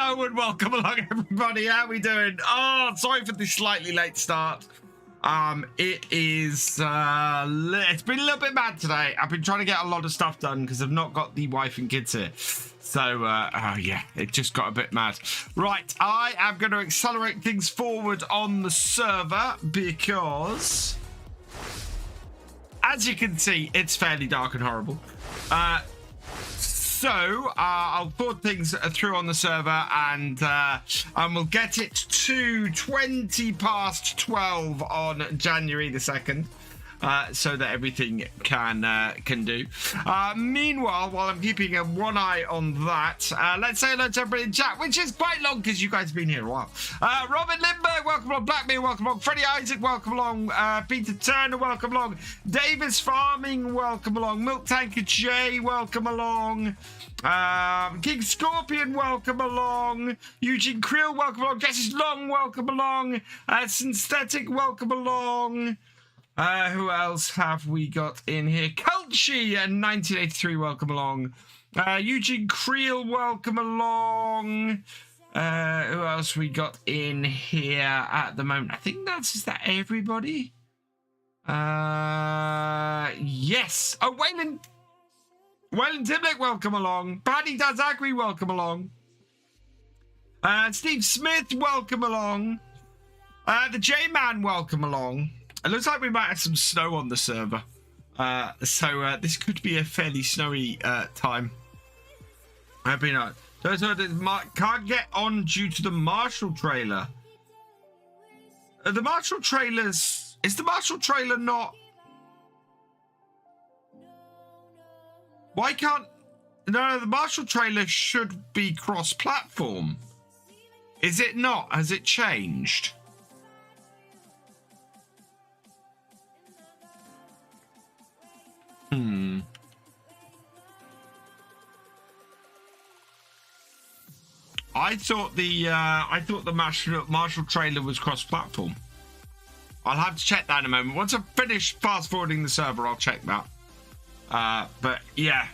Hello and welcome along, everybody. How are we doing? Oh, sorry for the slightly late start. It is it's been a little bit mad today. I've been trying to get a lot of stuff done because I've not got the wife and kids here. So yeah, it just got a bit mad. Right, I am going to accelerate things forward on the server because, as you can see, it's fairly dark and horrible. So I'll put things through on the server and we'll get it to 20 past 12 on January the 2nd. So that everything can do. Meanwhile, while I'm keeping one eye on that, let's say hello to everybody in chat, which is quite long because you guys have been here a while. Robin Lindbergh, welcome along. Blackbeard, welcome along. Freddy Isaac, welcome along. Peter Turner, welcome along. Davis Farming, welcome along. Milk Tanker J, welcome along. King Scorpion, welcome along. Eugene Creel, welcome along. Jesse Long, welcome along. Synthetic, welcome along. Who else have we got in here? Culchy and 1983, welcome along. Eugene Creel, welcome along. Who else we got in here at the moment? I think is that everybody? Yes. Oh, Wayland Timlick, welcome along. Paddy Dazagri, welcome along. Steve Smith, welcome along. The J-Man, welcome along. It looks like we might have some snow on the server. So this could be a fairly snowy time. I've been can't get on due to the Marshall trailer. The Marshall trailers... Is the Marshall trailer not... Why can't... No, the Marshall trailer should be cross-platform. Is it not? Has it changed? I thought the Marshall trailer was cross-platform. I'll have to check that in a moment. Once I've finished fast-forwarding the server, I'll check that. But yeah,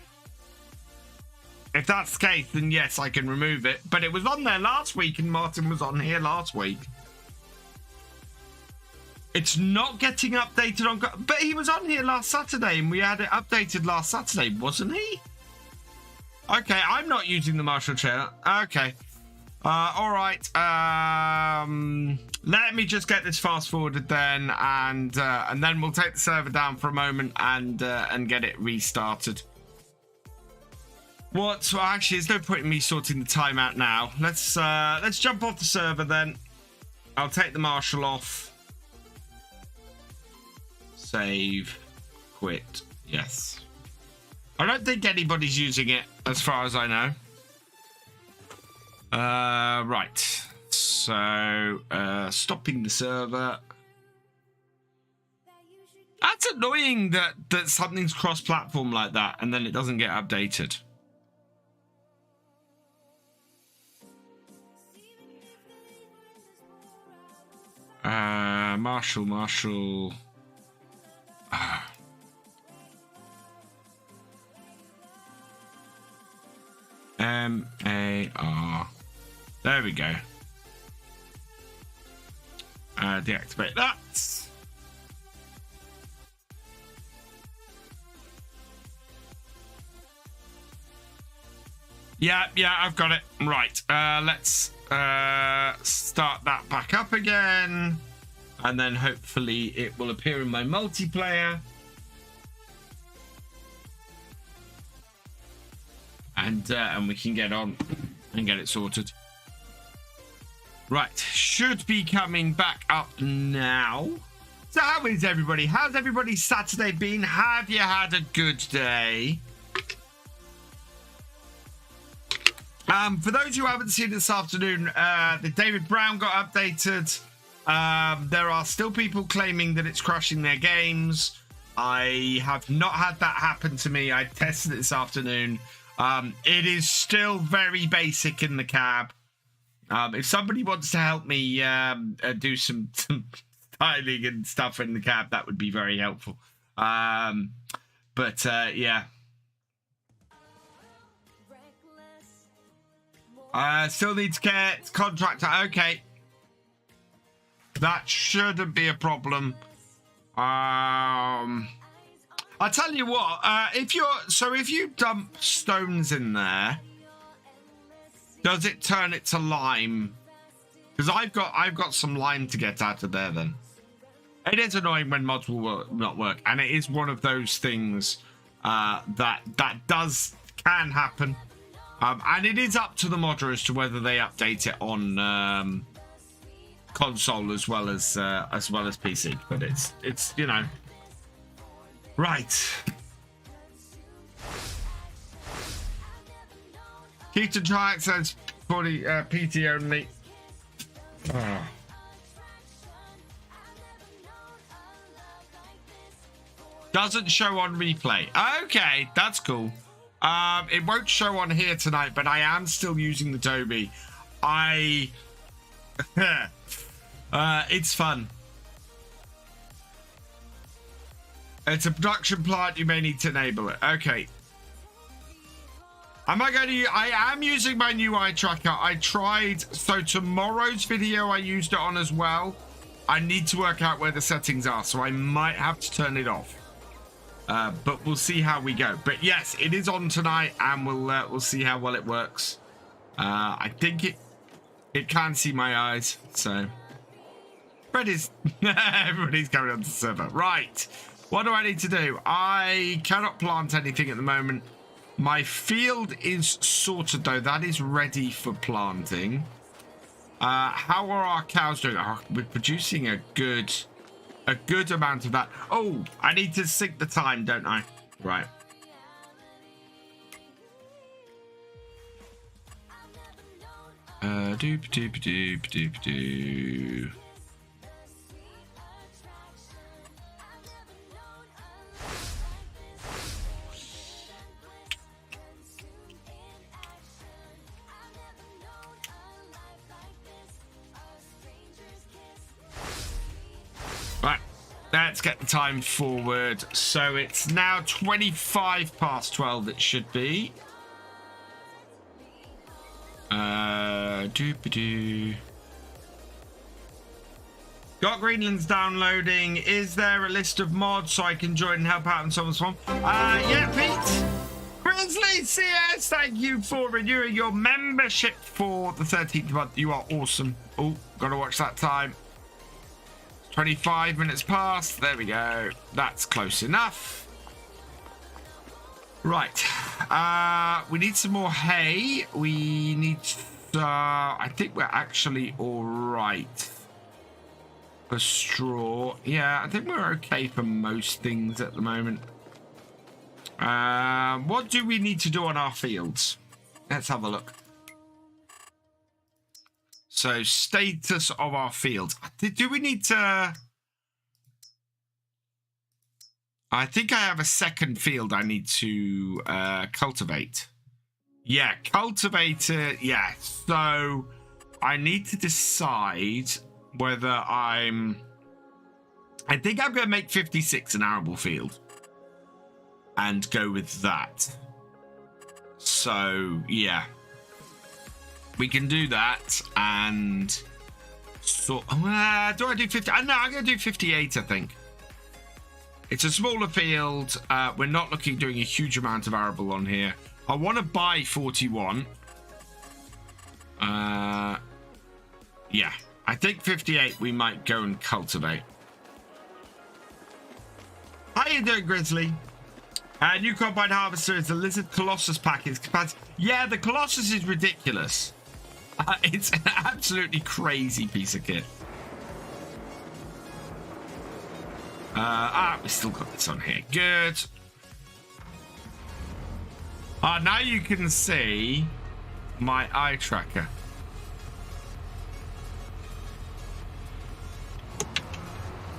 if that's the case, then yes, I can remove it. But it was on there last week, and Martin was on here last week. It's not getting updated on... But he was on here last Saturday, and we had it updated last Saturday, wasn't he? Okay, I'm not using the Marshall trailer. Okay. All right. Let me just get this fast forwarded then, and then we'll take the server down for a moment and get it restarted. What? Well, actually, there's no point in me sorting the timeout now. Let's jump off the server then. I'll take the Marshall off. Save. Quit. Yes. I don't think anybody's using it, as far as I know. Right. So, stopping the server. That's annoying that something's cross-platform like that, and then it doesn't get updated. Marshall. M-A-R. There we go. Deactivate that. Yeah, I've got it. Right. Let's start that back up again. And then hopefully it will appear in my multiplayer. And we can get on and get it sorted. Right, should be coming back up now. So how is everybody? How's everybody's Saturday been? Have you had a good day? For those who haven't seen this afternoon, the David Brown got updated. There are still people claiming that it's crashing their games. I have not had that happen to me. I tested it this afternoon. It is still very basic in the cab. If somebody wants to help me do some styling and stuff in the cab, that would be very helpful. But yeah. Still need to get contractor. Okay. That shouldn't be a problem. I'll tell you what, if you dump stones in there, does it turn it to lime? Because I've got some lime to get out of there then. It is annoying when mods will not work, and it is one of those things that can happen. And it is up to the modder as to whether they update it on console as well as PC. But it's you know. Right. Keaton Triax says 40 PT only. Doesn't show on replay. Okay, that's cool. It won't show on here tonight, but I am still using the Toby. It's fun. It's a production plant. You may need to enable it. Okay. I am using my new eye tracker. I tried. So tomorrow's video, I used it on as well. I need to work out where the settings are, so I might have to turn it off. But we'll see how we go. But yes, it is on tonight, and we'll see how well it works. I think it can see my eyes. So Freddy's everybody's going on the server. Right. What do I need to do? I cannot plant anything at the moment. My field is sorted though. That is ready for planting. How are our cows doing? We're producing a good amount of that. Oh, I need to sync the time, don't I? Right. Doop doop doop doop doop. Right, let's get the time forward. So it's now 25 past 12. It should be. Doop-a-doo. Got Greenlands downloading. Is there a list of mods so I can join and help out in someone's farm? Yeah, Pete. Grizzly CS, thank you for renewing your membership for the 13th month. You are awesome. Oh, gotta watch that time. 25 minutes past. There we go. That's close enough. Right. We need some more hay. We need... I think we're actually all right for straw. Yeah, I think we're okay for most things at the moment. What do we need to do on our fields? Let's have a look. So, status of our fields. Do we need to... I think I have a second field I need to cultivate. Yeah, cultivator. Yeah, so I need to decide whether I think I'm going to make 56 an arable field and go with that. So, yeah. We can do that and... So, do I do 50? No, I'm going to do 58, I think. It's a smaller field. We're not looking doing a huge amount of arable on here. I want to buy 41. Yeah, I think 58 we might go and cultivate. How you doing, Grizzly? New combine harvester is the Lizard Colossus pack. Yeah, the Colossus is ridiculous. It's an absolutely crazy piece of kit. We still got this on here. Good. Now you can see my eye tracker.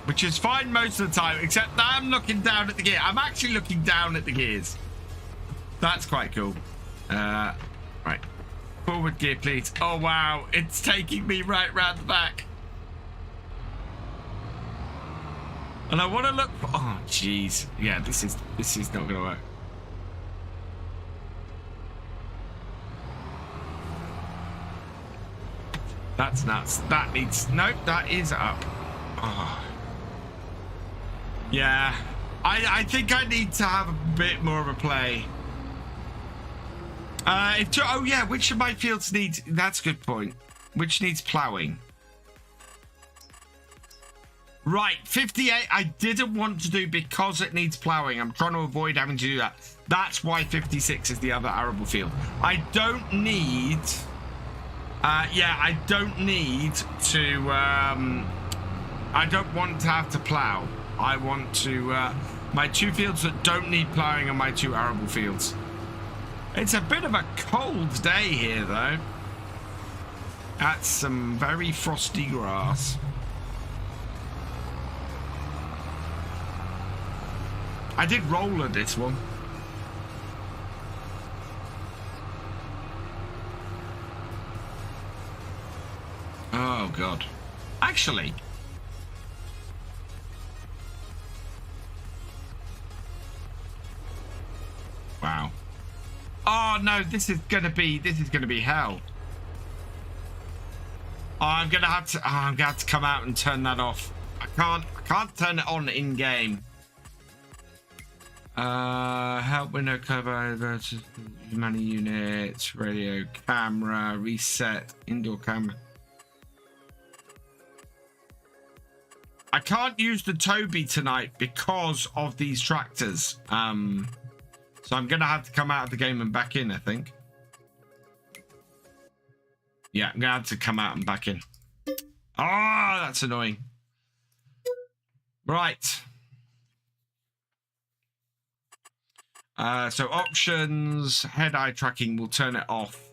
Which is fine most of the time, except that I'm looking down at the gear. I'm actually looking down at the gears. That's quite cool. Right. Forward gear, please. Oh, wow. It's taking me right round the back. And I want to look for... Oh, jeez. Yeah, this is not going to work. That's nuts. That needs... Nope, that is up. Oh. Yeah. I think I need to have a bit more of a play. Oh, yeah, which of my fields needs... That's a good point. Which needs ploughing? Right, 58 I didn't want to do because it needs ploughing. I'm trying to avoid having to do that. That's why 56 is the other arable field. I don't need... yeah, I don't need to... I don't want to have to plough. I want to... my two fields that don't need ploughing are my two arable fields. It's a bit of a cold day here, though. That's some very frosty grass. I did roller this one. Oh, God. Actually... Wow. Oh, no, this is gonna be hell. Oh, I'm gonna have to come out and turn that off. I can't turn it on in game. Help window cover versus many units, radio, camera, reset, indoor camera. I can't use the Toby tonight because of these tractors. So I'm gonna have to come out of the game and back in, I think. Yeah, I'm gonna have to come out and back in. Oh, that's annoying. Right. So options, head-eye tracking, we'll turn it off.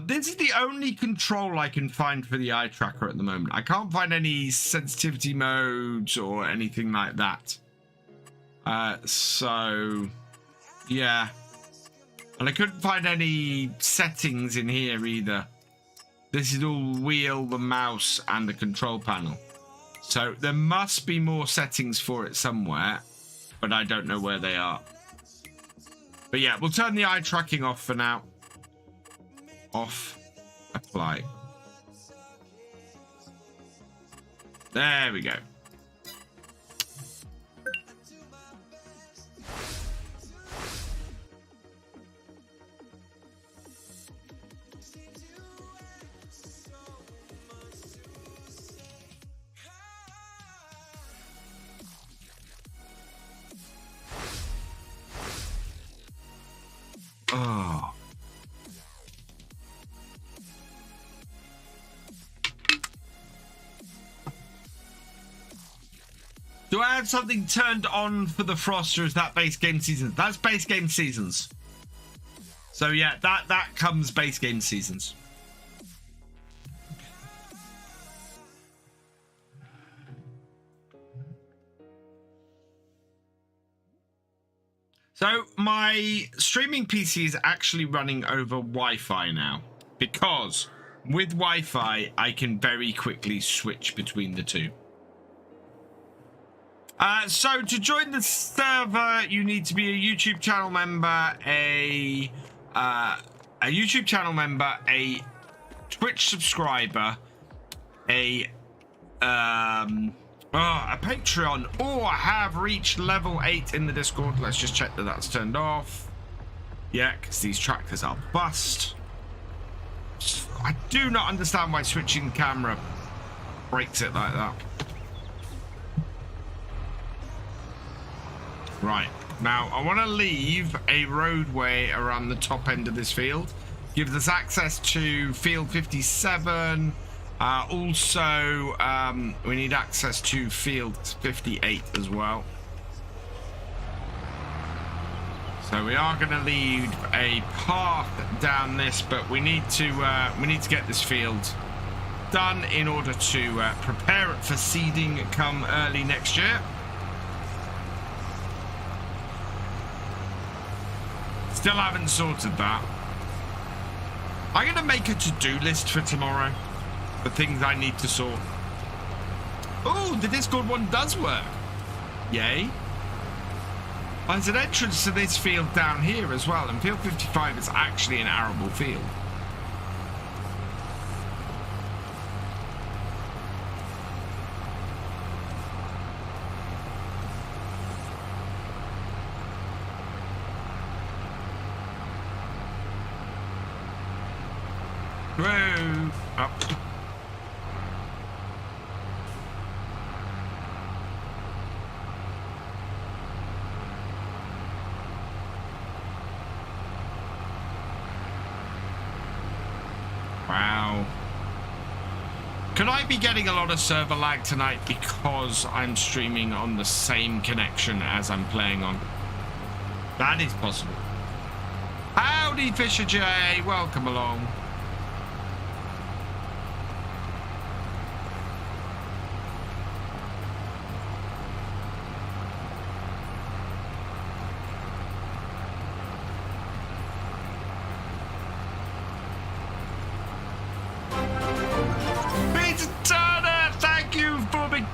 This is the only control I can find for the eye tracker at the moment. I can't find any sensitivity modes or anything like that. So, yeah. And I couldn't find any settings in here either. This is all wheel, the mouse, and the control panel. So there must be more settings for it somewhere, but I don't know where they are. But yeah, we'll turn the eye tracking off for now. Off. Apply. There we go. Oh. Do I have something turned on for the Frost, or is that base game seasons? That's base game seasons. So yeah, that comes base game seasons. So my streaming PC is actually running over Wi-Fi now, because with Wi-Fi I can very quickly switch between the two. So to join the server, you need to be a YouTube channel member, a YouTube channel member, a Twitch subscriber, a Patreon, or have reached level 8 in the Discord. Let's just check that that's turned off. Yeah, because these tractors are bust. I do not understand why switching camera breaks it like that. Right, now I want to leave a roadway around the top end of this field. Gives us access to field 57. Also, we need access to field 58 as well. So we are going to leave a path down this, but we need to get this field done in order to prepare it for seeding come early next year. Still haven't sorted that. I'm going to make a to-do list for tomorrow. The things I need to sort. Oh, the Discord one does work. Yay. There's an entrance to this field down here as well. And field 55 is actually an arable field. Whoa. Up. Wow. Could I be getting a lot of server lag tonight because I'm streaming on the same connection as I'm playing on? That is possible. Howdy, Thefisherj. Welcome along.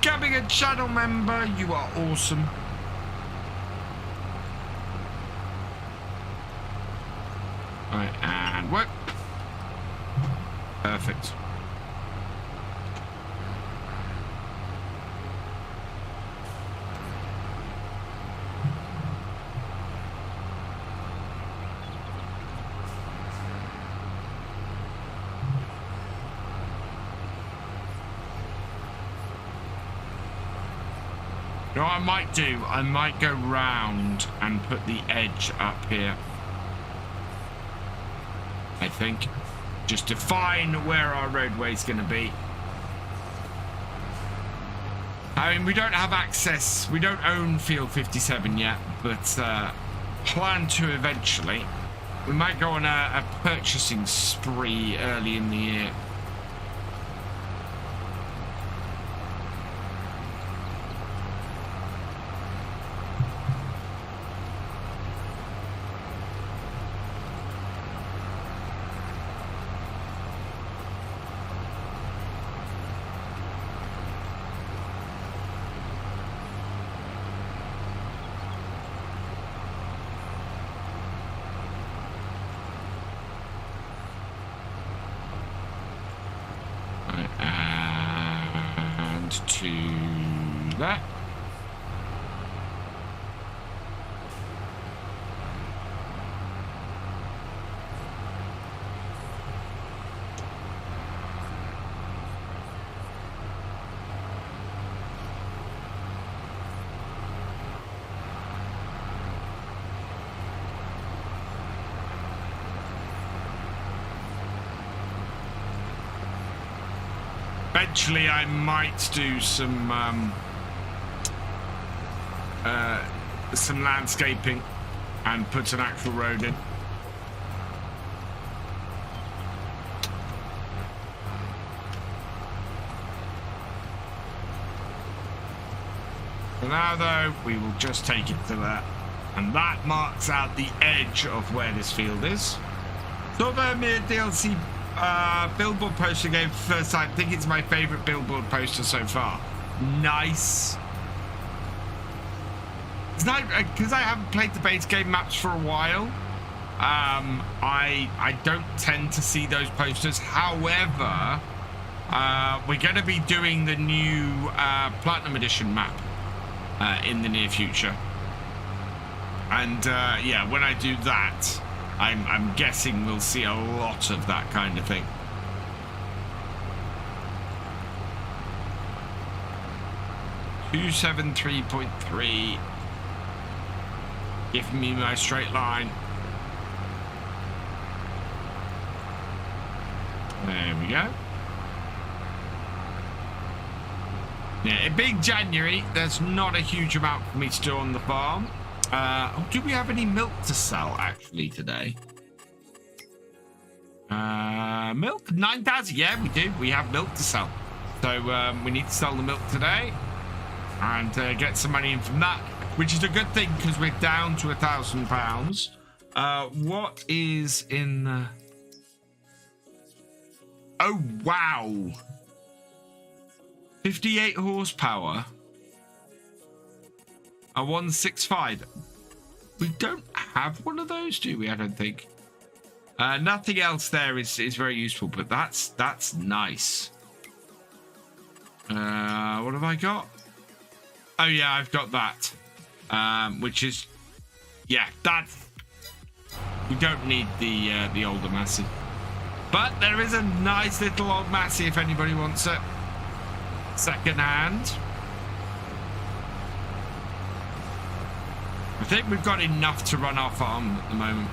Becoming a channel member, you are awesome. Right, and work. Perfect. You know what I might do? I might go round and put the edge up here. I think. Just define where our roadway's going to be. I mean, we don't have access. We don't own Field 57 yet, but plan to eventually. We might go on a purchasing spree early in the year. To that. Eventually, I might do some landscaping and put an actual road in. For now, though, we will just take it to that, and that marks out the edge of where this field is. Silver Mere DLC. Billboard poster game for the first time. I think it's my favorite billboard poster so far. Nice. It's not because I haven't played the base game maps for a while. I don't tend to see those posters. However, we're going to be doing the new Platinum Edition map in the near future, and yeah, when I do that, I'm guessing we'll see a lot of that kind of thing. .3. Give me my straight line. There we go. Yeah, it being January, there's not a huge amount for me to do on the farm. Do we have any milk to sell actually today? Milk 9,000. Yeah, we do. We have milk to sell. So we need to sell the milk today and get some money in from that, which is a good thing because we're down to £1,000. What is in? Oh wow! 58 horsepower. A 165. We don't have one of those, do we? I don't think. Nothing else there is very useful, but that's nice. What have I got? Oh yeah, I've got that. Which is, yeah, that. We don't need the older massive. But there is a nice little old Massey if anybody wants it. Second hand. I think we've got enough to run our farm at the moment.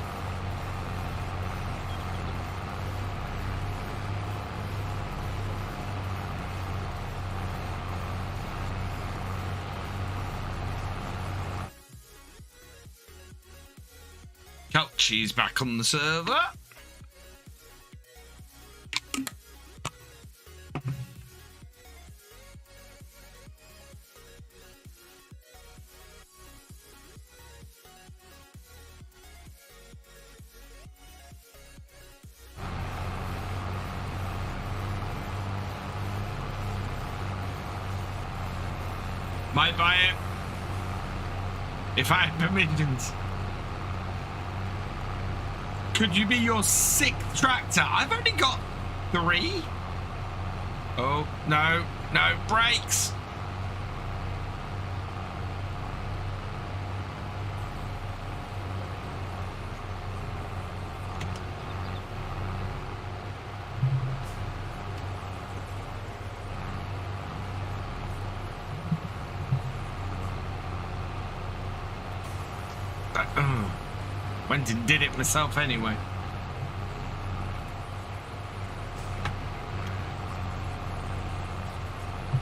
Kelchie's back on the server. Might buy it if I had permissions. Could you be your 6th tractor? I've only got 3. Oh, no, no, brakes. Went and did it myself anyway.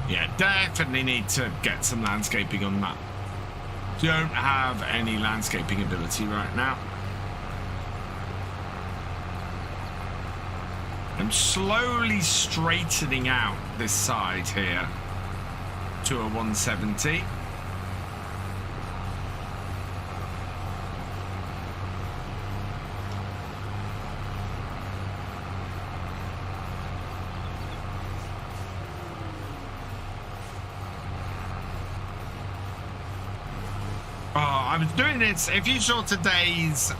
Yeah, definitely need to get some landscaping on that. Don't have any landscaping ability right now. I'm slowly straightening out this side here to a 170. I was doing this. If you saw today's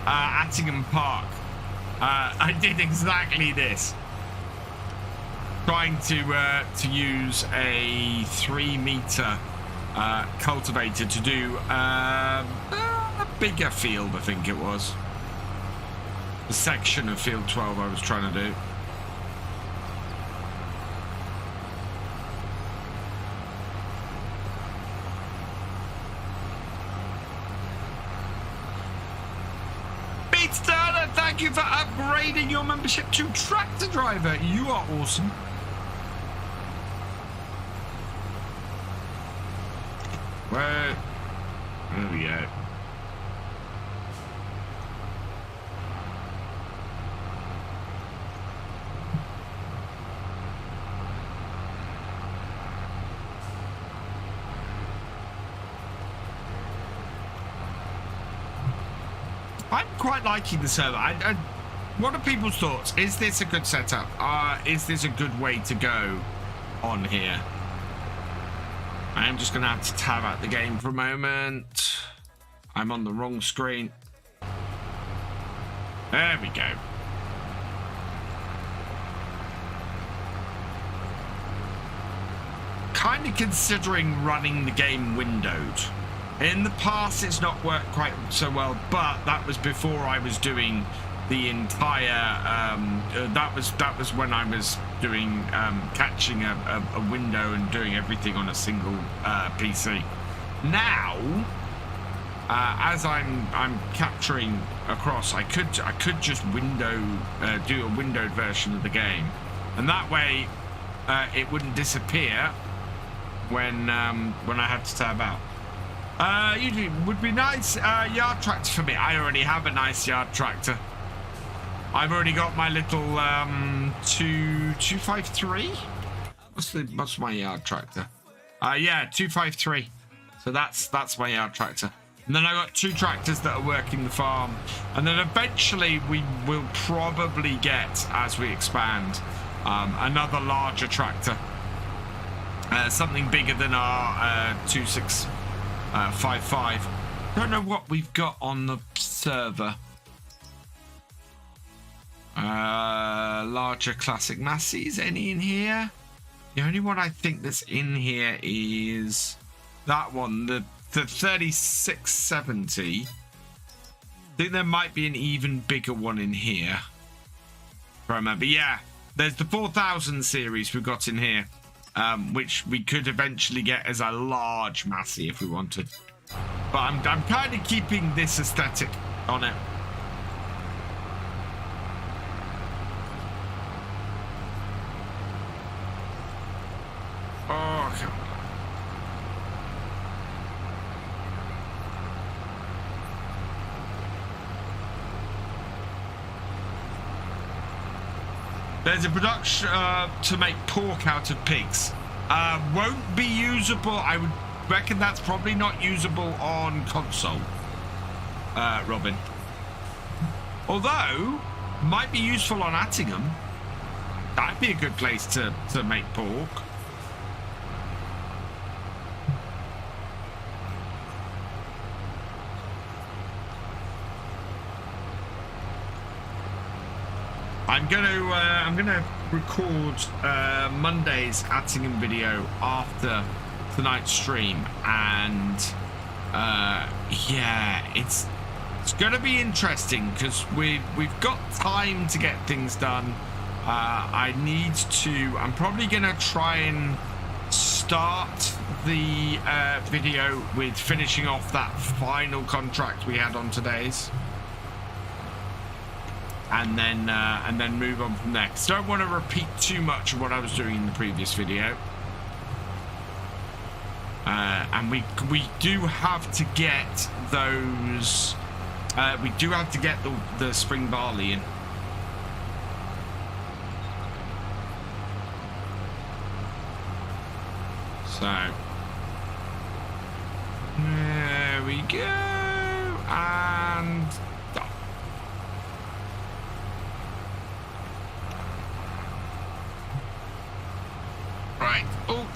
Attingham Park, I did exactly this. Trying to use a 3-meter cultivator to do a bigger field. I think it was the section of field 12 I was trying to do. Thank you for upgrading your membership to Tractor Driver. You are awesome. Where? There we go. I'm quite liking the server. What are people's thoughts? Is this a good setup? Is this a good way to go on here? I am just going to have to tab out the game for a moment. I'm on the wrong screen. There we go. Kind of considering running the game windowed. In the past, it's not worked quite so well, but that was before I was doing the entire. That was when I was doing catching a window and doing everything on a single PC. Now, as I'm capturing across, I could just do a windowed version of the game, and that way it wouldn't disappear when I had to tab out. Usually would be nice yard tractor for me. I already have a nice yard tractor. I've already got my little 253. What's my yard tractor? Yeah, 253. So that's my yard tractor. And then I got 2 tractors that are working the farm. And then eventually we will probably get, as we expand, another larger tractor. Something bigger than our 2655. Don't know what we've got on the server. Larger classic Massies. Any in here? The only one I think that's in here is that one, the 3670. I think there might be an even bigger one in here. if I remember. Yeah, there's the 4000 series we've got in here, which we could eventually get as a large Massey if we wanted. But I'm kind of keeping this aesthetic on it. Oh, come on. There's a production to make pork out of pigs. Won't be usable. I would reckon that's probably not usable on console, Robin. Although, might be useful on Attingham. That'd be a good place to make pork. I'm gonna record Monday's Attingham video after tonight's stream, and yeah, it's gonna be interesting because we've got time to get things done. I'm probably gonna try and start the video with finishing off that final contract we had on today's. And then move on from there. So don't want to repeat too much of what I was doing in the previous video. And we do have to get those. We do have to get the spring barley in. So there we go, and done. Right. Oh.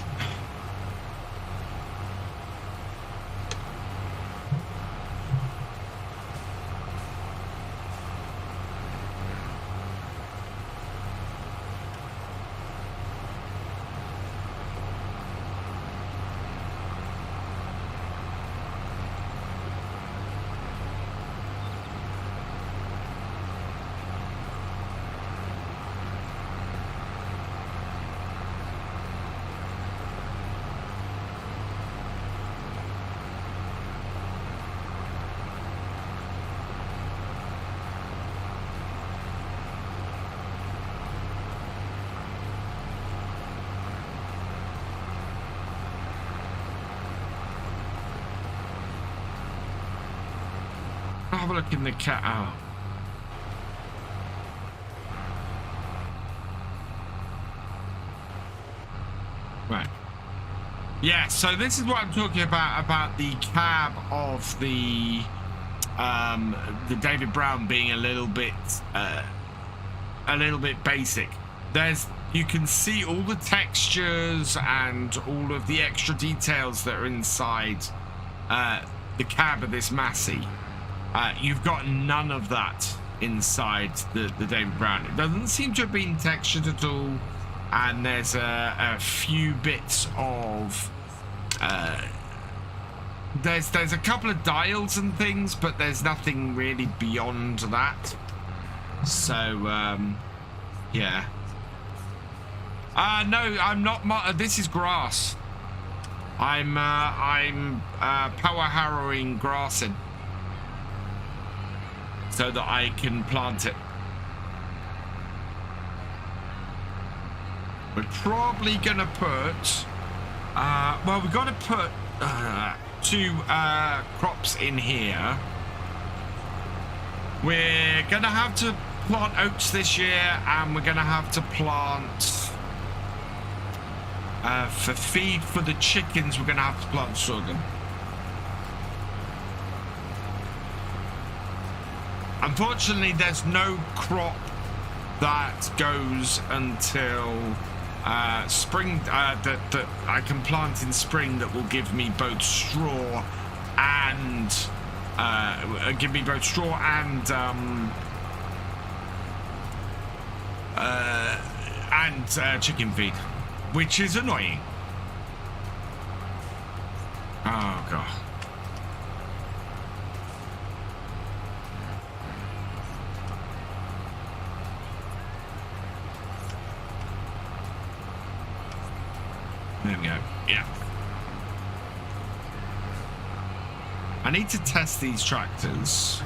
Have a look in the cat. Oh. Right. Yeah, so this is what I'm talking about the cab of the David Brown being a little bit basic. You can see all the textures and all of the extra details that are inside the cab of this Massey. You've got none of that inside the David Brown. It doesn't seem to have been textured at all, and there's a few bits of there's a couple of dials and things, but there's nothing really beyond that. So yeah. No, I'm not. This is grass. I'm power harrowing grass in, so that I can plant it. We're probably gonna put, well, we've got to put 2 crops in here. We're gonna have to plant oats this year, and we're gonna have to plant, for feed for the chickens, we're gonna have to plant sorghum. Unfortunately, there's no crop that goes until spring that I can plant in spring that will give me both straw and chicken feed, which is annoying. Oh god. There we go. Yeah. I need to test these tractors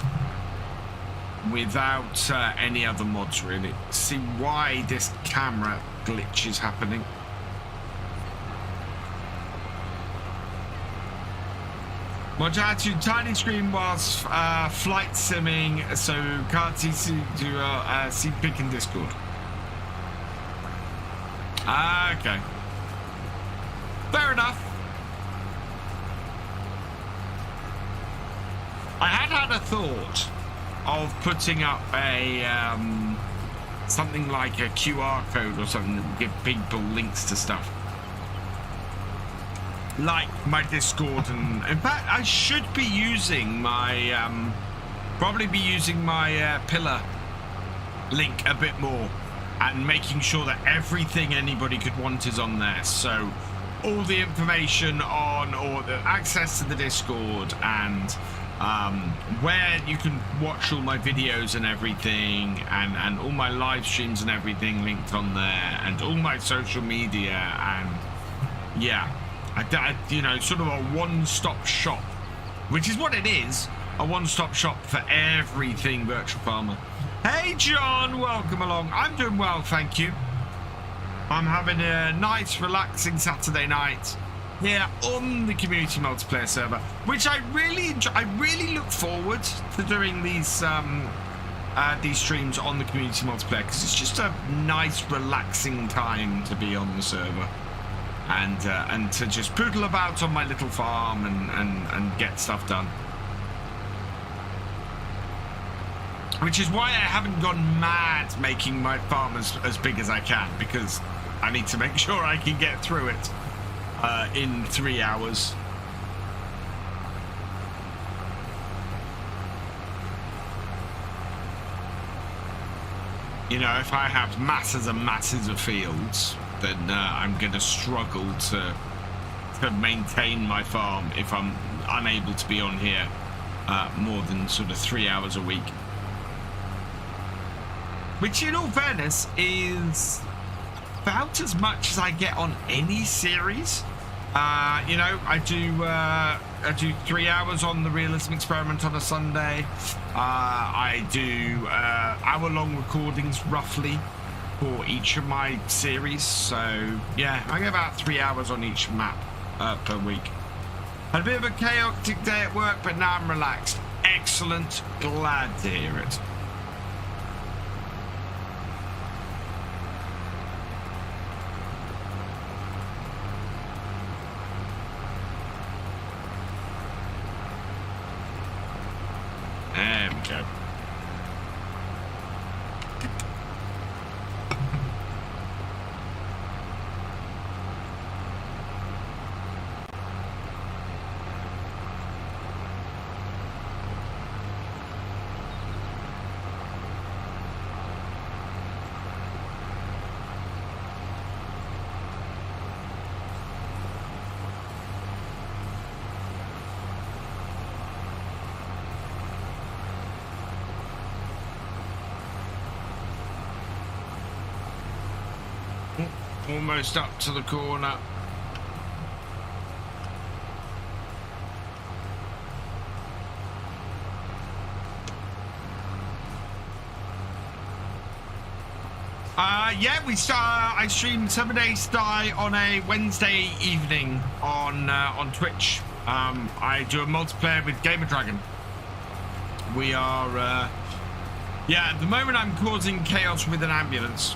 without any other mods, really. See why this camera glitch is happening. Mod attitude, tiny screen whilst flight simming, so can't see see pick in Discord. Okay. Fair enough. I had a thought of putting up a something like a QR code or something that would give people links to stuff, like my Discord, and in fact I should be using my probably be using my pillar link a bit more and making sure that everything anybody could want is on there. So all the information on, or the access to the Discord, and where you can watch all my videos and everything, and all my live streams and everything linked on there, and all my social media, and yeah, I you know, sort of a one-stop shop, which is what it is, a one-stop shop for everything Virtual Farmer. Hey John, welcome along. I'm doing well, thank you. I'm having a nice relaxing Saturday night here on the community multiplayer server, which I really enjoy. I really look forward to doing these streams on the community multiplayer, because it's just a nice relaxing time to be on the server and to just poodle about on my little farm and get stuff done. Which is why I haven't gone mad making my farm as big as I can, because I need to make sure I can get through it in 3 hours. You know, if I have masses and masses of fields, then I'm going to struggle to maintain my farm if I'm unable to be on here more than sort of 3 hours a week. Which, in all fairness, is about as much as I get on any series. You know, I do 3 hours on the realism experiment on a Sunday. I do hour-long recordings roughly for each of my series. So yeah, I get about 3 hours on each map per week. Had a bit of a chaotic day at work, but now I'm relaxed. Excellent. Glad to hear it. There we go. Almost up to the corner. Yeah, I stream 7 Days Die on a Wednesday evening on Twitch. I do a multiplayer with Gamer Dragon. We are yeah, at the moment I'm causing chaos with an ambulance.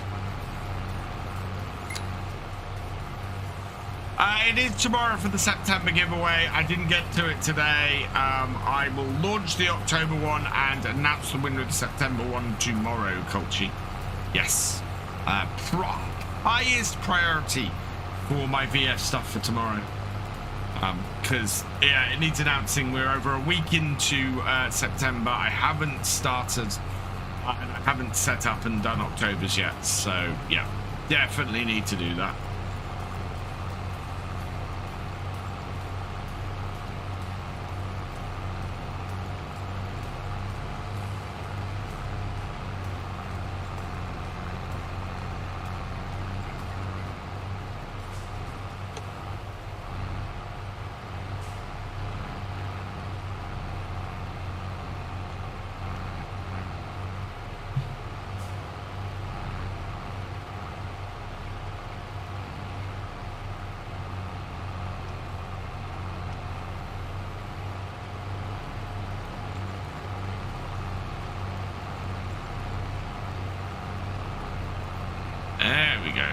It is tomorrow for the September giveaway. I didn't get to it today. I will launch the October one and announce the winner of the September one tomorrow, Colchi. Yes. Highest priority for my VF stuff for tomorrow. Because, yeah, it needs announcing. We're over a week into September. I haven't started, I haven't set up and done October's yet. So, yeah, definitely need to do that. There we go.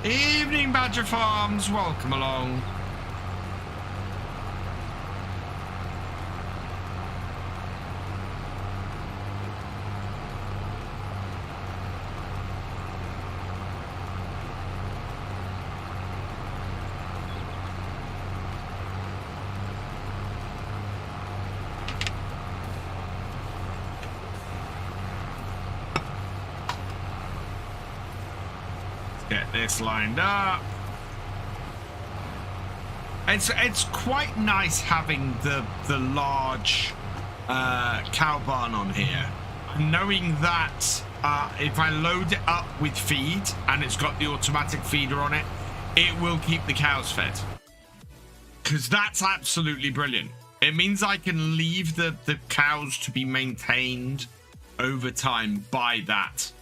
Evening, Badger Farms. Welcome along. Get this lined up. It's quite nice having the large cow barn on here, knowing that if I load it up with feed and it's got the automatic feeder on it, it will keep the cows fed, because that's absolutely brilliant. It means I can leave the cows to be maintained over time by that.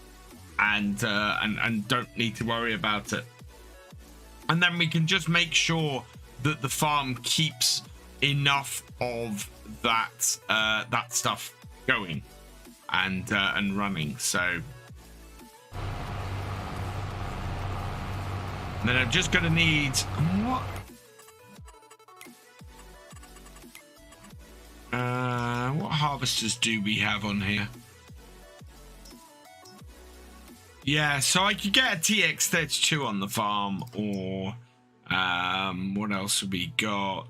And don't need to worry about it. And then we can just make sure that the farm keeps enough of that that stuff going and running. So and then I'm just gonna need what? What harvesters do we have on here? Yeah, so I could get a TX32 on the farm, or what else have we got?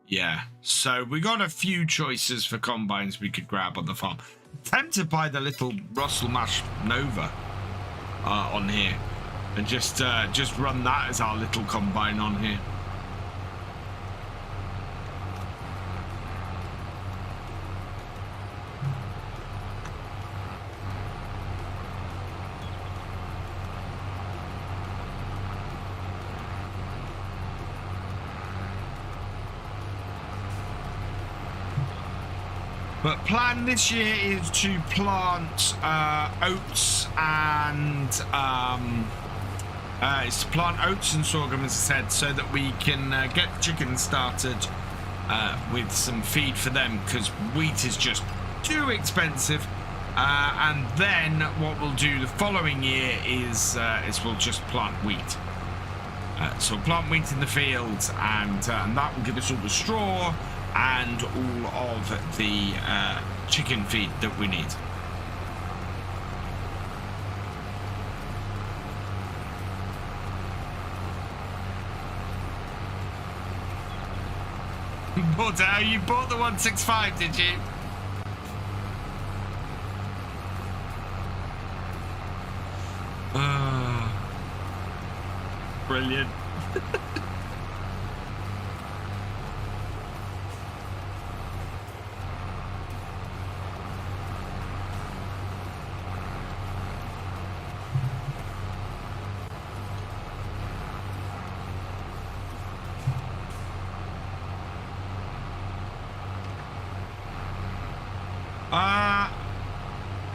Yeah, so we got a few choices for combines we could grab on the farm. I'm tempted by the little Russell Mash Nova on here, and just run that as our little combine on here. But plan this year is to plant oats and sorghum, as I said, so that we can get chickens started with some feed for them, because wheat is just too expensive. And then what we'll do the following year is we'll just plant wheat. So we'll plant wheat in the fields, and that will give us all the straw and all of the chicken feed that we need. You bought the 165, did you? Brilliant.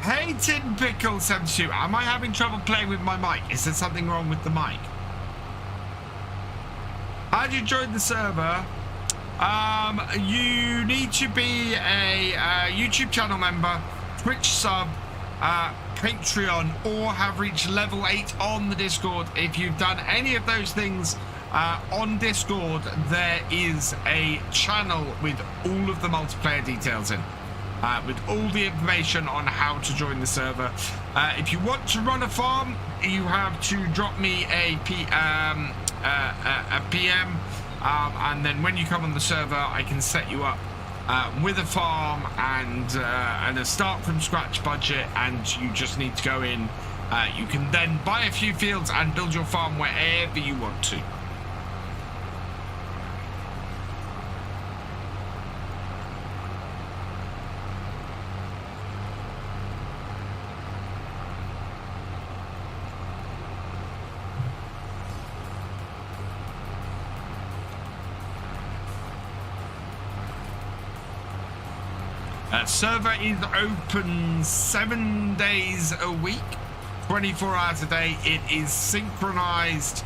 Hey, Tin Pickle 72, am I having trouble playing with my mic? Is there something wrong with the mic? How do you join the server? You need to be a YouTube channel member, Twitch sub, Patreon, or have reached level 8 on the Discord. If you've done any of those things on Discord, there is a channel with all of the multiplayer details in. With all the information on how to join the server. If you want to run a farm, you have to drop me a PM, and then when you come on the server, I can set you up with a farm and a start from scratch budget, and you just need to go in. You can then buy a few fields and build your farm wherever you want to. Server is open 7 days a week, 24 hours a day. It is synchronized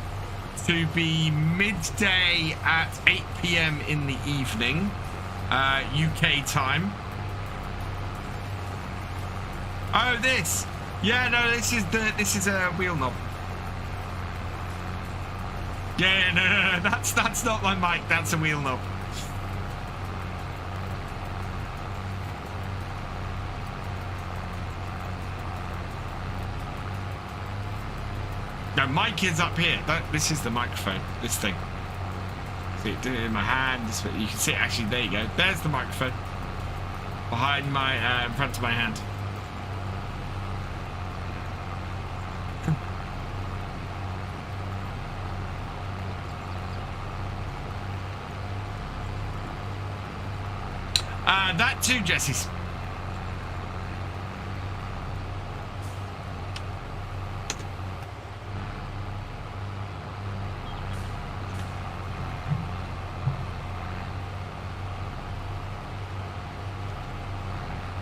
to be midday at 8 PM in the evening, UK time. Oh, this. Yeah, no, this is a wheel knob. Yeah, no, that's not my mic. That's a wheel knob. No, mic is up here. This is the microphone. This thing. See it in my hand. You can see it. Actually, there you go. There's the microphone behind my, in front of my hand. That too, Jesse's.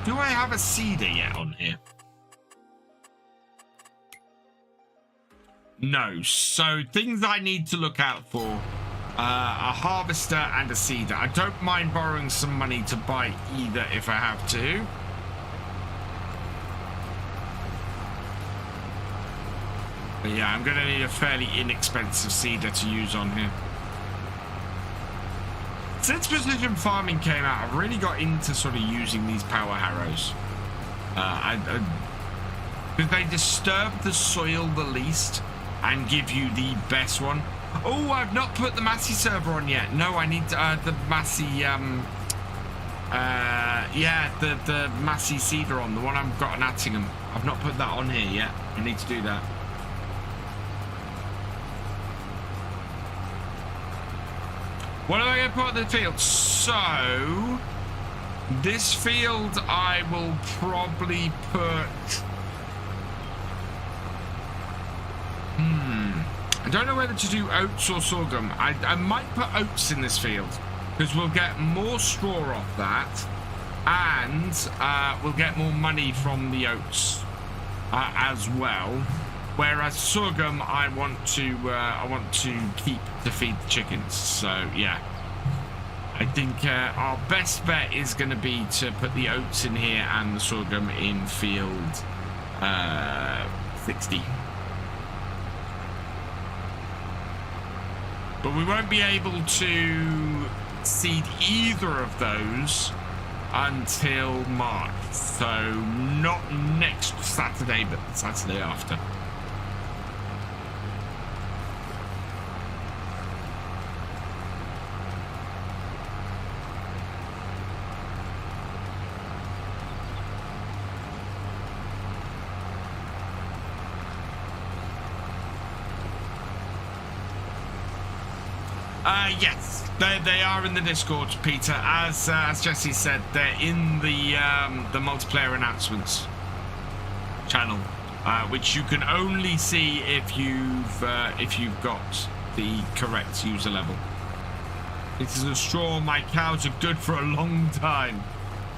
Do I have a seeder yet on here? No. So things I need to look out for. A harvester and a seeder. I don't mind borrowing some money to buy either if I have to. But yeah, I'm going to need a fairly inexpensive seeder to use on here. Since precision farming came out, I've really got into sort of using these power harrows. Because they disturb the soil the least and give you the best one. Oh, I've not put the Massey server on yet. No, I need the Massey, the Massey seeder on, the one I've got in Attingham. I've not put that on here yet. I need to do that. What am I going to put on the field? So, this field I will probably put... I don't know whether to do oats or sorghum. I might put oats in this field because we'll get more straw off that, and we'll get more money from the oats as well. Whereas sorghum, I want to keep to feed the chickens. So yeah, I think our best bet is going to be to put the oats in here and the sorghum in field 60. But we won't be able to seed either of those until March. So not next Saturday, but the Saturday after. Yes, they are in the Discord, Peter. As Jesse said, they're in the multiplayer announcements channel, which you can only see if you've got the correct user level. This is a straw. My cows are good for a long time.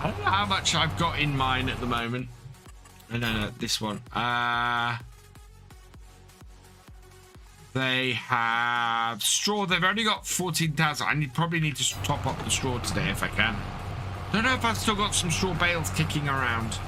I don't know how much I've got in mine at the moment. No, this one. They have straw. They've only got 14,000. I probably need to top up the straw today if I can. Don't know if I've still got some straw bales kicking around.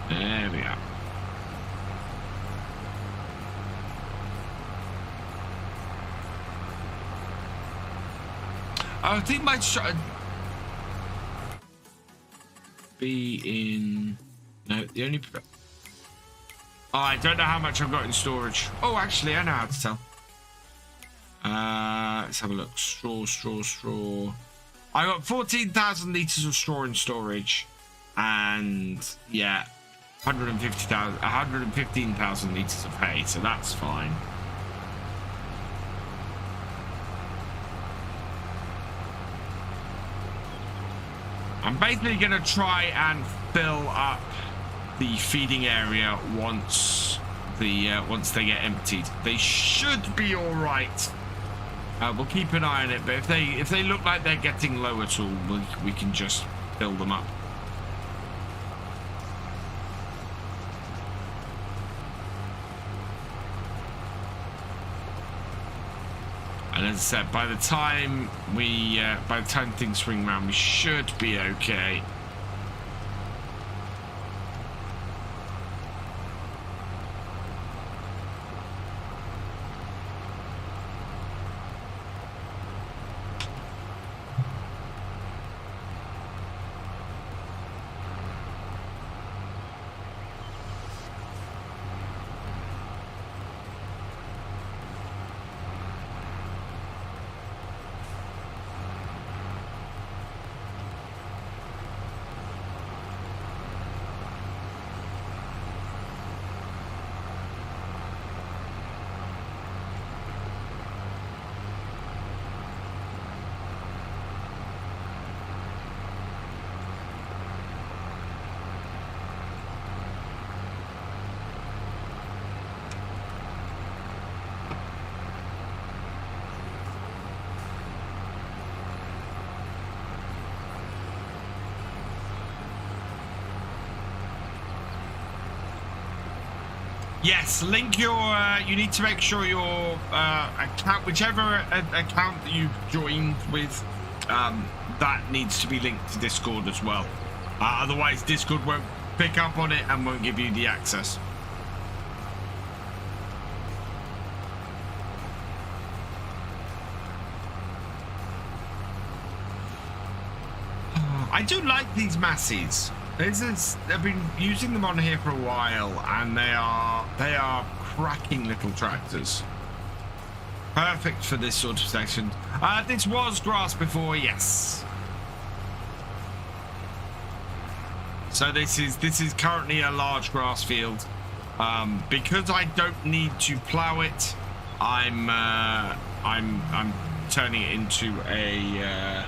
There we are. I think my be in. No, the only. Oh, I don't know how much I've got in storage. Oh, actually, I know how to tell. Let's have a look. Straw. I got 14,000 liters of straw in storage, and yeah. 115,000 liters of hay, so that's fine. I'm basically going to try and fill up the feeding area once they get emptied. They should be all right We'll keep an eye on it, but if they look like they're getting low at all, we can just fill them up. And as I said, by the time things swing around, we should be okay. Yes, link your. You need to make sure your account, whichever account that you've joined with, that needs to be linked to Discord as well. Otherwise, Discord won't pick up on it and won't give you the access. I do like these masses. I've been using them on here for a while, and they are cracking little tractors. Perfect for this sort of section. This was grass before, yes. So this is currently a large grass field. Because I don't need to plow it, I'm turning it into a.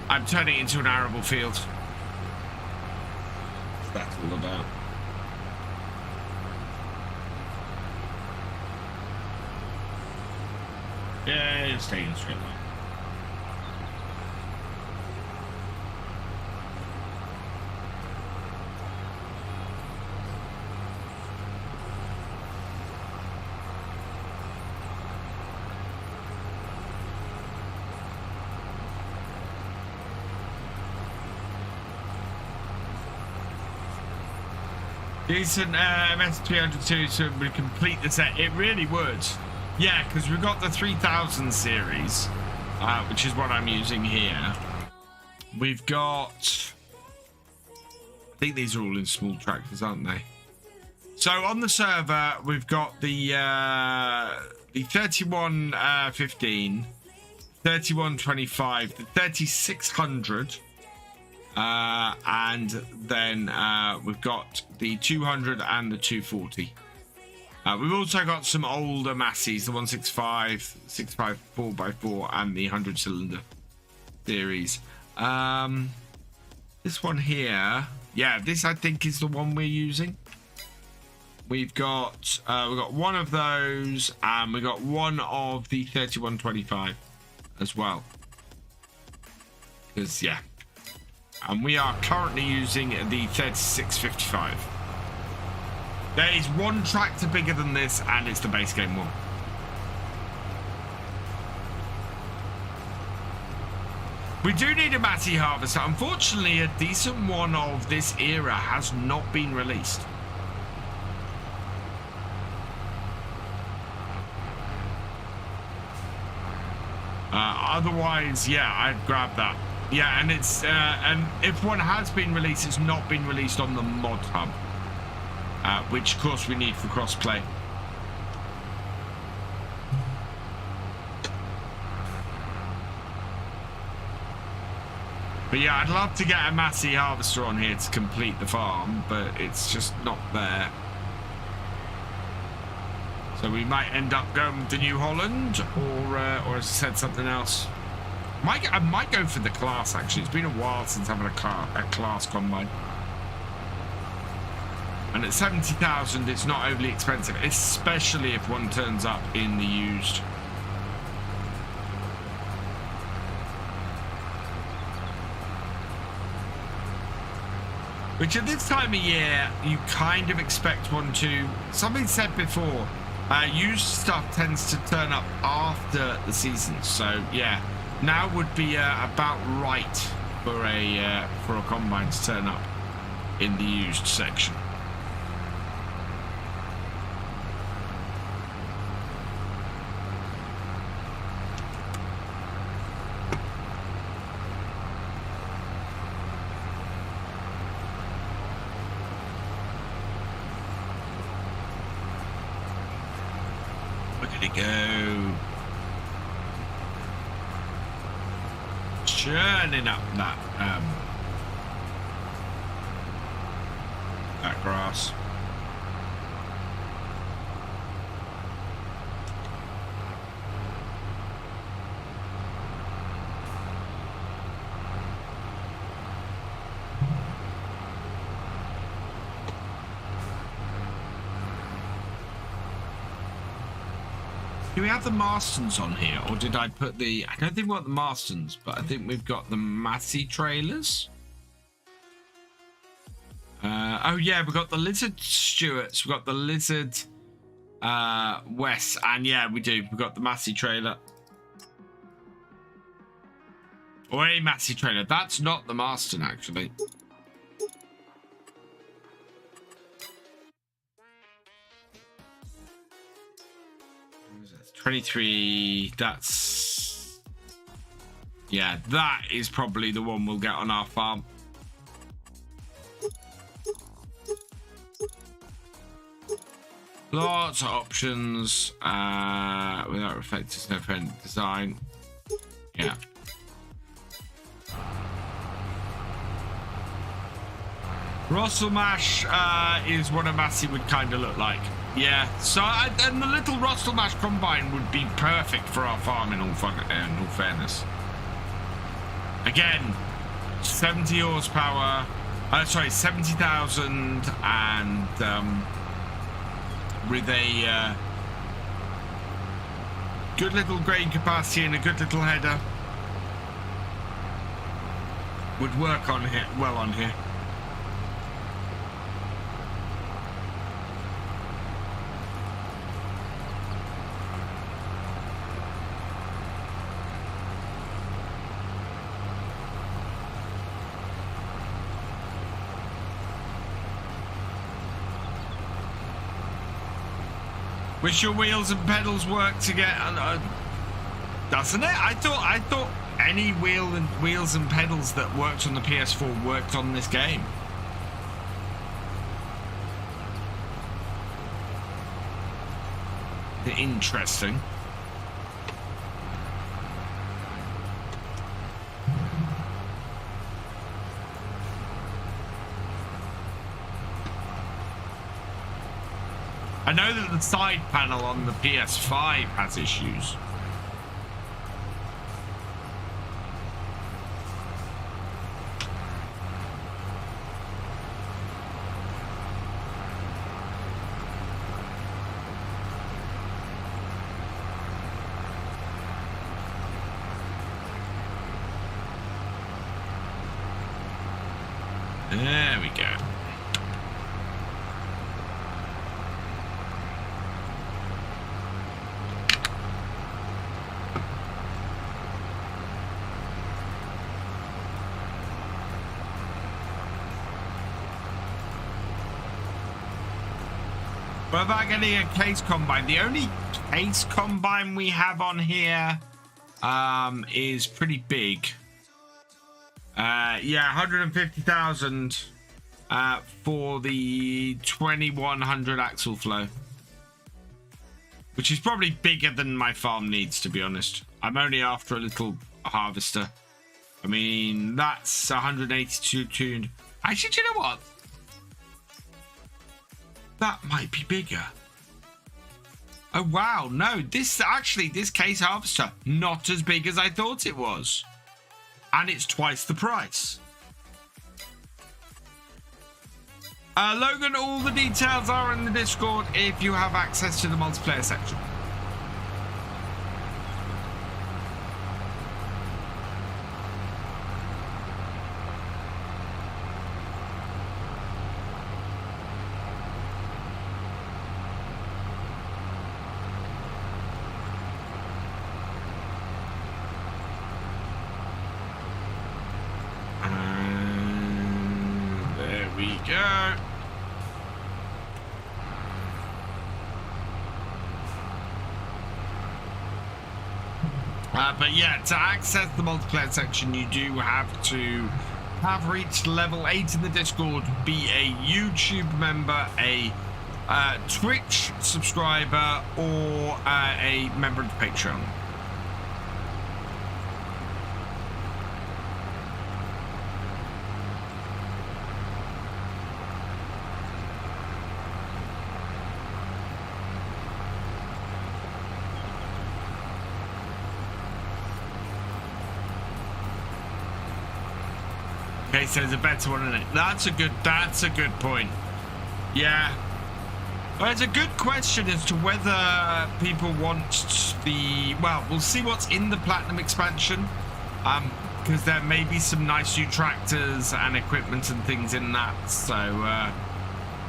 I'm turning it into an arable field. That's all about. Yeah, it's taking a straight line. Decent MS302 to complete the set. It really would. Yeah, because we've got the 3000 series, which is what I'm using here. We've got... I think these are all in small tractors, aren't they? So on the server, we've got the 3115, 3125, the 3600, and then we've got the 200 and the 240. We've also got some older masses, the 165, 65 4x4, and the 100 cylinder series. This one here, yeah, this I think is the one we're using. We've got one of those, and we got one of the 3125 as well. Because yeah. And we are currently using the 3655. There is one tractor bigger than this, and it's the base game one. We do need a Matty harvester. Unfortunately, a decent one of this era has not been released. Otherwise, yeah, I'd grab that. Yeah, and it's and if one has been released, it's not been released on the mod hub, which of course we need for crossplay. But yeah, I'd love to get a Massey harvester on here to complete the farm, but it's just not there. So we might end up going to New Holland, or as I said, something else. I might go for the class, actually. It's been a while since having a class combine. And at 70,000, it's not overly expensive, especially if one turns up in the used. Which at this time of year, you kind of expect one to. Something said before, used stuff tends to turn up after the season. So yeah, now would be about right for a combine to turn up in the used section. Go churning up that grass. Do we have the Marstons on here, or did I put the... I don't think we got the Marstons, but I think we've got the Massey trailers. Oh yeah, we've got the Lizard Stewarts, we've got the Lizard West, and yeah, we do. We've got the Massey trailer. Or a Massey trailer. That's not the Marston, actually. 23, that's... Yeah, that is probably the one we'll get on our farm. Lots of options without reflective snow design. Yeah. Russell Mash is what a Massey would kind of look like. Yeah, so and the little Russell Mash combine would be perfect for our farm in all fairness. Again, 70 horsepower, sorry, 70,000, and with a good little grain capacity and a good little header, would work on here, well on here. Wish your wheels and pedals work to get, doesn't it? I thought any wheels and pedals that worked on the PS4 worked on this game. Interesting. I know that the side panel on the PS5 has issues. There we go. What about getting a case combine? The only case combine we have on here is pretty big. Yeah, 150,000 for the 2100 axle flow, which is probably bigger than my farm needs, to be honest. I'm only after a little harvester. I mean, that's 182 tuned. Actually, do you know what? That might be bigger. Oh, wow. No, this case harvester, not as big as I thought it was. And it's twice the price. Logan, all the details are in the Discord if you have access to the multiplayer section. There we go. But yeah, to access the multiplayer section, you do have to have reached level 8 in the Discord, be a YouTube member, a Twitch subscriber, or a member of the Patron. Okay, so there's a better one in it. That's a good point. Yeah. Well, it's a good question as to whether people want the, well, we'll see what's in the Platinum expansion. Because there may be some nice new tractors and equipment and things in that. So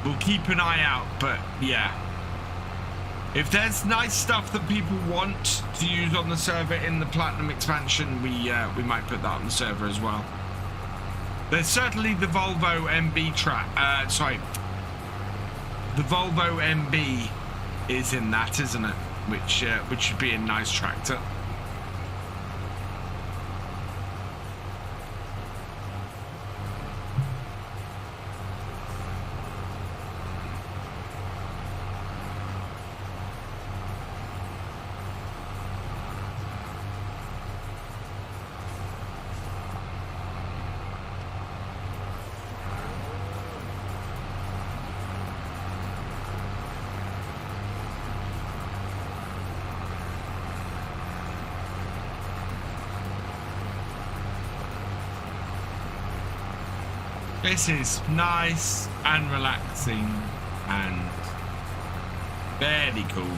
we'll keep an eye out, but yeah. If there's nice stuff that people want to use on the server in the Platinum expansion, we might put that on the server as well. There's certainly the Volvo MB the Volvo MB is in that, isn't it? Which would be a nice tractor. This is nice and relaxing and very cool.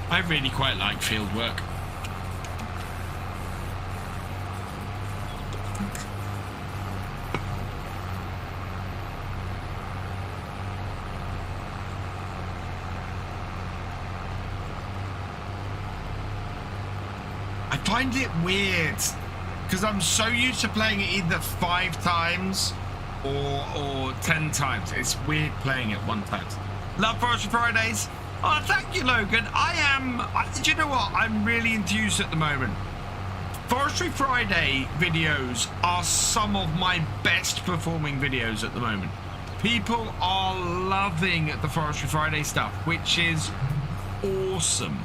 I really quite like field work. I find it weird because I'm so used to playing it either 5 times or 10 times. It's weird playing it 1 time. Love Forestry Fridays. Oh, thank you, Logan. Do you know what? I'm really enthused at the moment. Forestry Friday videos are some of my best performing videos at the moment. People are loving the Forestry Friday stuff, which is awesome.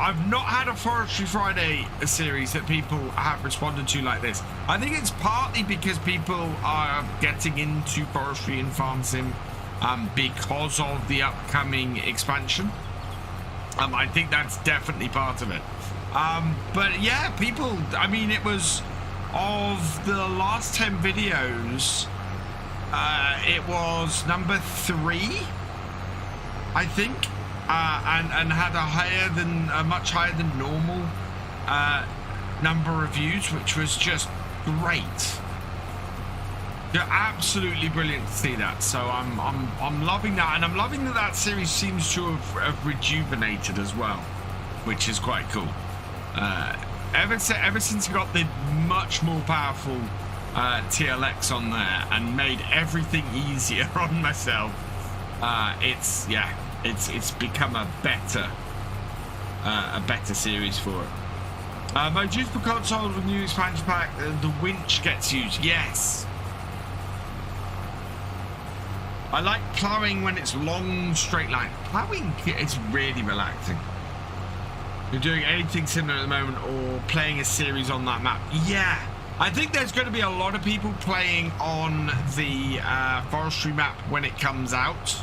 I've not had a Forestry Friday series that people have responded to like this. I think it's partly because people are getting into forestry and farm sim because of the upcoming expansion. I think that's definitely part of it. But yeah, people, I mean, it was of the last 10 videos, it was number 3, I think. And had a much higher than normal number of views, which was just great. They're absolutely brilliant to see that. So I'm loving that, and I'm loving that series seems to have rejuvenated as well, which is quite cool. Ever since I got the much more powerful TLX on there and made everything easier on myself, it's become a better series for it. Most useful consoles with new expansion pack, the winch gets used. Yes. I like ploughing when it's long straight line. Ploughing is really relaxing. You're doing anything similar at the moment or playing a series on that map? Yeah. I think there's going to be a lot of people playing on the forestry map when it comes out.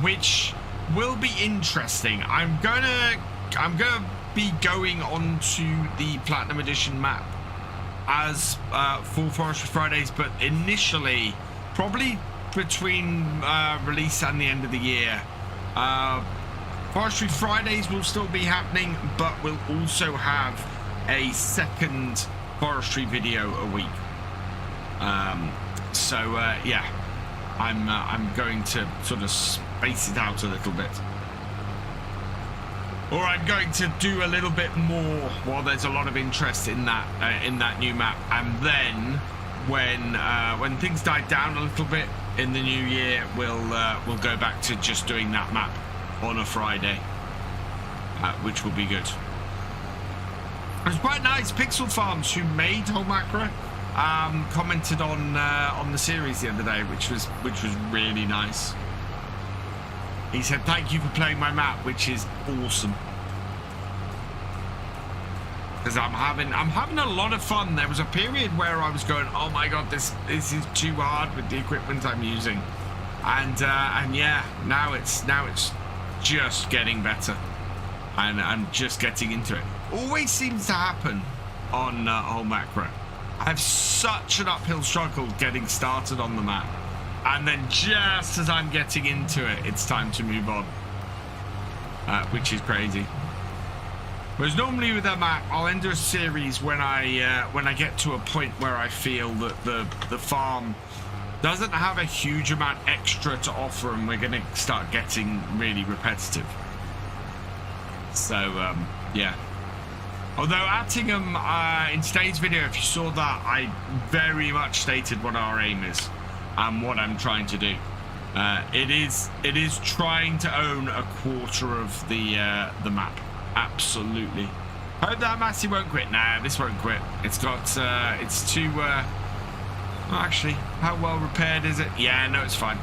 Which will be interesting. I'm gonna be going on to the Platinum Edition map as for Forestry Fridays, but initially, probably between release and the end of the year, Forestry Fridays will still be happening, but we'll also have a second forestry video a week. Yeah, I'm going to sort of space it out a little bit. Or I'm going to do a little bit more while there's a lot of interest in that new map, and then when things die down a little bit in the new year, we'll go back to just doing that map on a Friday, which will be good. It was quite nice. Pixel Farms, who made Whole Macro, commented on the series the other day, which was really nice. He said, "Thank you for playing my map," which is awesome. Because I'm having a lot of fun. There was a period where I was going, "Oh my god, this is too hard with the equipment I'm using," and yeah, now it's just getting better, and I'm just getting into it. Always seems to happen on Whole Macro. I have such an uphill struggle getting started on the map. And then just as I'm getting into it, it's time to move on, which is crazy. Whereas normally with that map, I'll enter a series when I get to a point where I feel that the farm doesn't have a huge amount extra to offer, and we're going to start getting really repetitive. So yeah. Although Attingham, in today's video, if you saw that, I very much stated what our aim is. And what I'm trying to do, it is trying to own a quarter of the map. Absolutely. Hope that Massey won't quit. Nah, this won't quit. It's got it's too. Well, actually, how well repaired is it? Yeah, no, it's fine.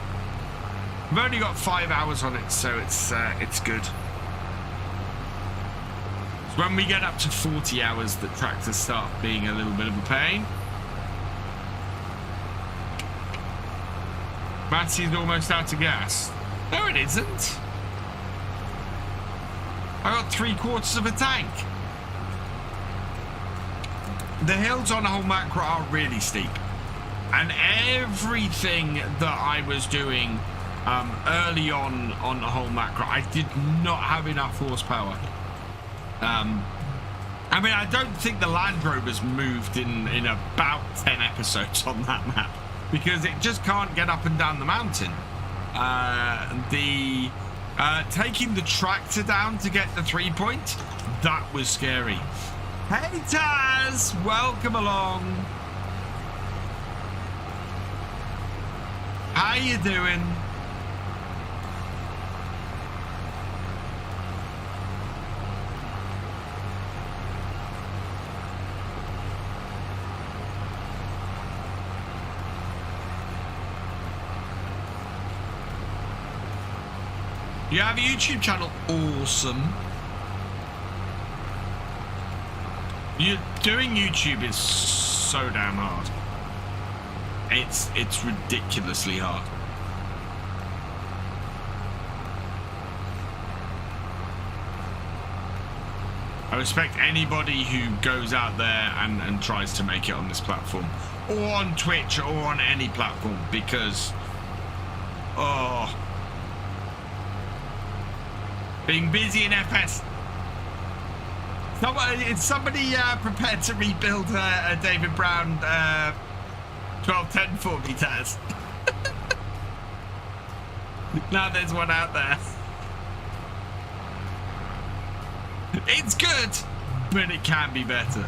We've only got 5 hours on it, so it's good. It's when we get up to 40 hours that tractors start being a little bit of a pain. Massey's almost out of gas. No, it isn't. I got 3/4 of a tank. The hills on Whole Macro are really steep, and everything that I was doing early on Whole Macro, I did not have enough horsepower. I mean, I don't think the Land Rover's moved in about 10 episodes on that map, because it just can't get up and down the mountain. Taking the tractor down to get the 3-point, that was scary. Hey Taz, welcome along. How you doing? You have a YouTube channel? Awesome. Doing YouTube is so damn hard. It's ridiculously hard. I respect anybody who goes out there and tries to make it on this platform, or on Twitch, or on any platform, because being busy in FS. Is somebody prepared to rebuild a David Brown 1210 for me, Taz? Now there's one out there. It's good, but it can be better.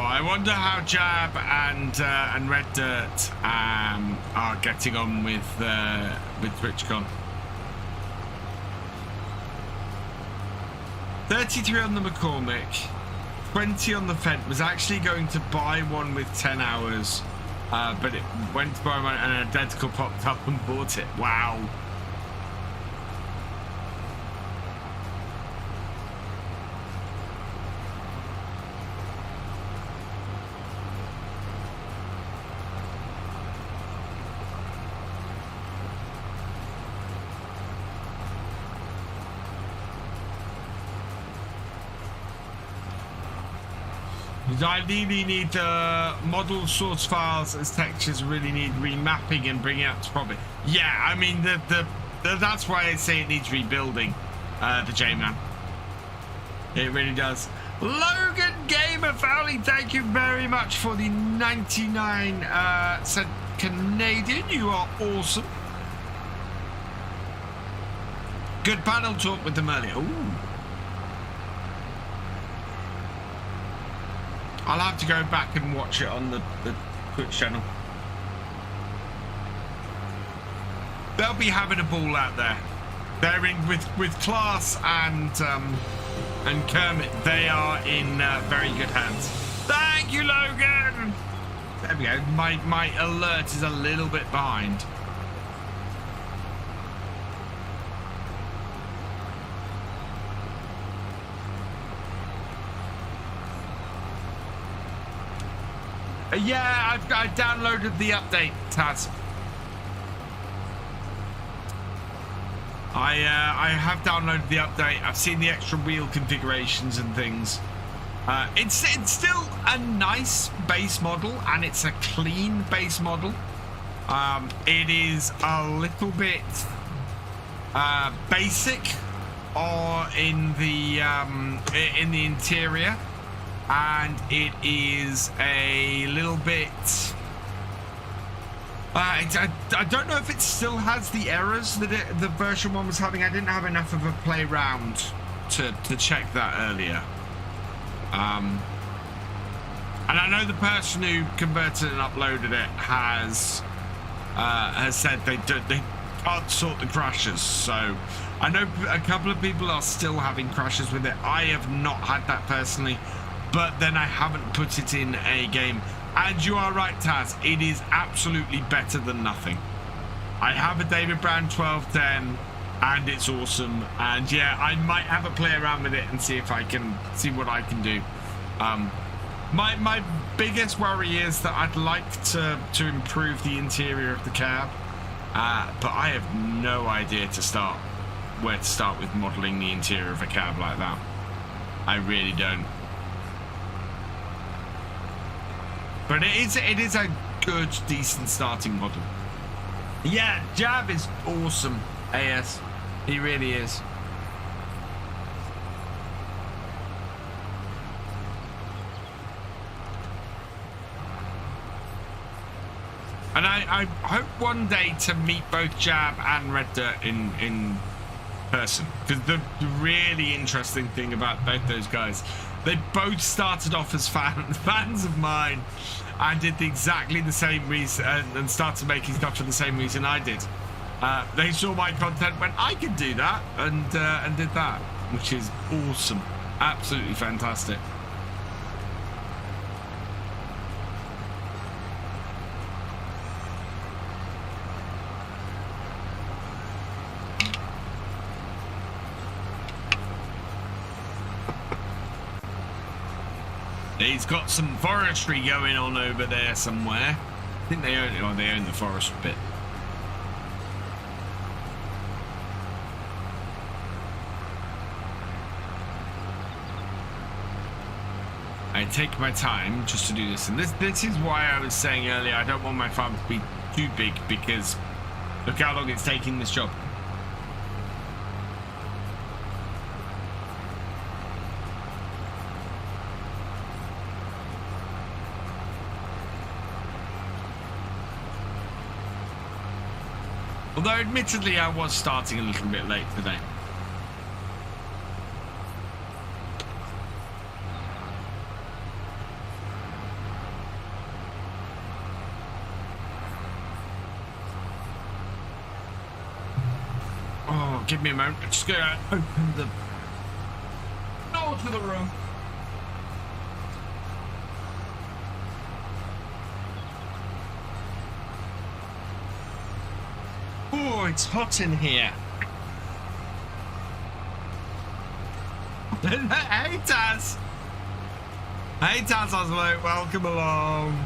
I wonder how Jab and Red Dirt are getting on with TwitchCon. 33 on the McCormick, 20 on the Fent, was actually going to buy one with 10 hours, but it went to buy one and an identical popped up and bought it. Wow. I really need model source files as textures really need remapping and bringing up to probably. Yeah, I mean that's why I say it needs rebuilding. The J-Man. It really does. Logan Gamer Fowley, thank you very much for the 99 cent Canadian. You are awesome. Good panel talk with them earlier. Ooh. I'll have to go back and watch it on the Twitch channel. They'll be having a ball out there. They're in with Class and Kermit. They are in very good hands. Thank you, Logan. There we go. My alert is a little bit behind. Yeah, I downloaded the update, Taz. I have downloaded the update. I've seen the extra wheel configurations and things. It's still a nice base model, and it's a clean base model. It is a little bit basic, or in the interior. And it is a little bit... I don't know if it still has the errors that the version 1 was having. I didn't have enough of a play round to check that earlier. And I know the person who converted and uploaded it has said they can't sort the crashes. So I know a couple of people are still having crashes with it. I have not had that personally. But then I haven't put it in a game. And you are right, Taz. It is absolutely better than nothing. I have a David Brown 1210, and it's awesome. And yeah, I might have a play around with it and see if I can see what I can do. My biggest worry is that I'd like to improve the interior of the cab, but I have no idea where to start with modelling the interior of a cab like that. I really don't. But it is a good, decent starting model. Yeah, Jab is awesome, AS. He really is. And I hope one day to meet both Jab and Red Dirt in person. Because the really interesting thing about both those guys, they both started off as fans of mine and did exactly the same reason and started making stuff for the same reason I did. They saw my content, went, I can do that, and did that, which is awesome. Absolutely fantastic. He's got some forestry going on over there somewhere. I think they own it, or they own the forest bit. I take my time just to do this, and this is why I was saying earlier I don't want my farm to be too big, because look how long it's taking this job. Although, admittedly, I was starting a little bit late today. Oh, give me a moment. I'm just going to open the door to the room. Oh, it's hot in here. Hey, Taz. Hey, Tazoslo. Welcome along.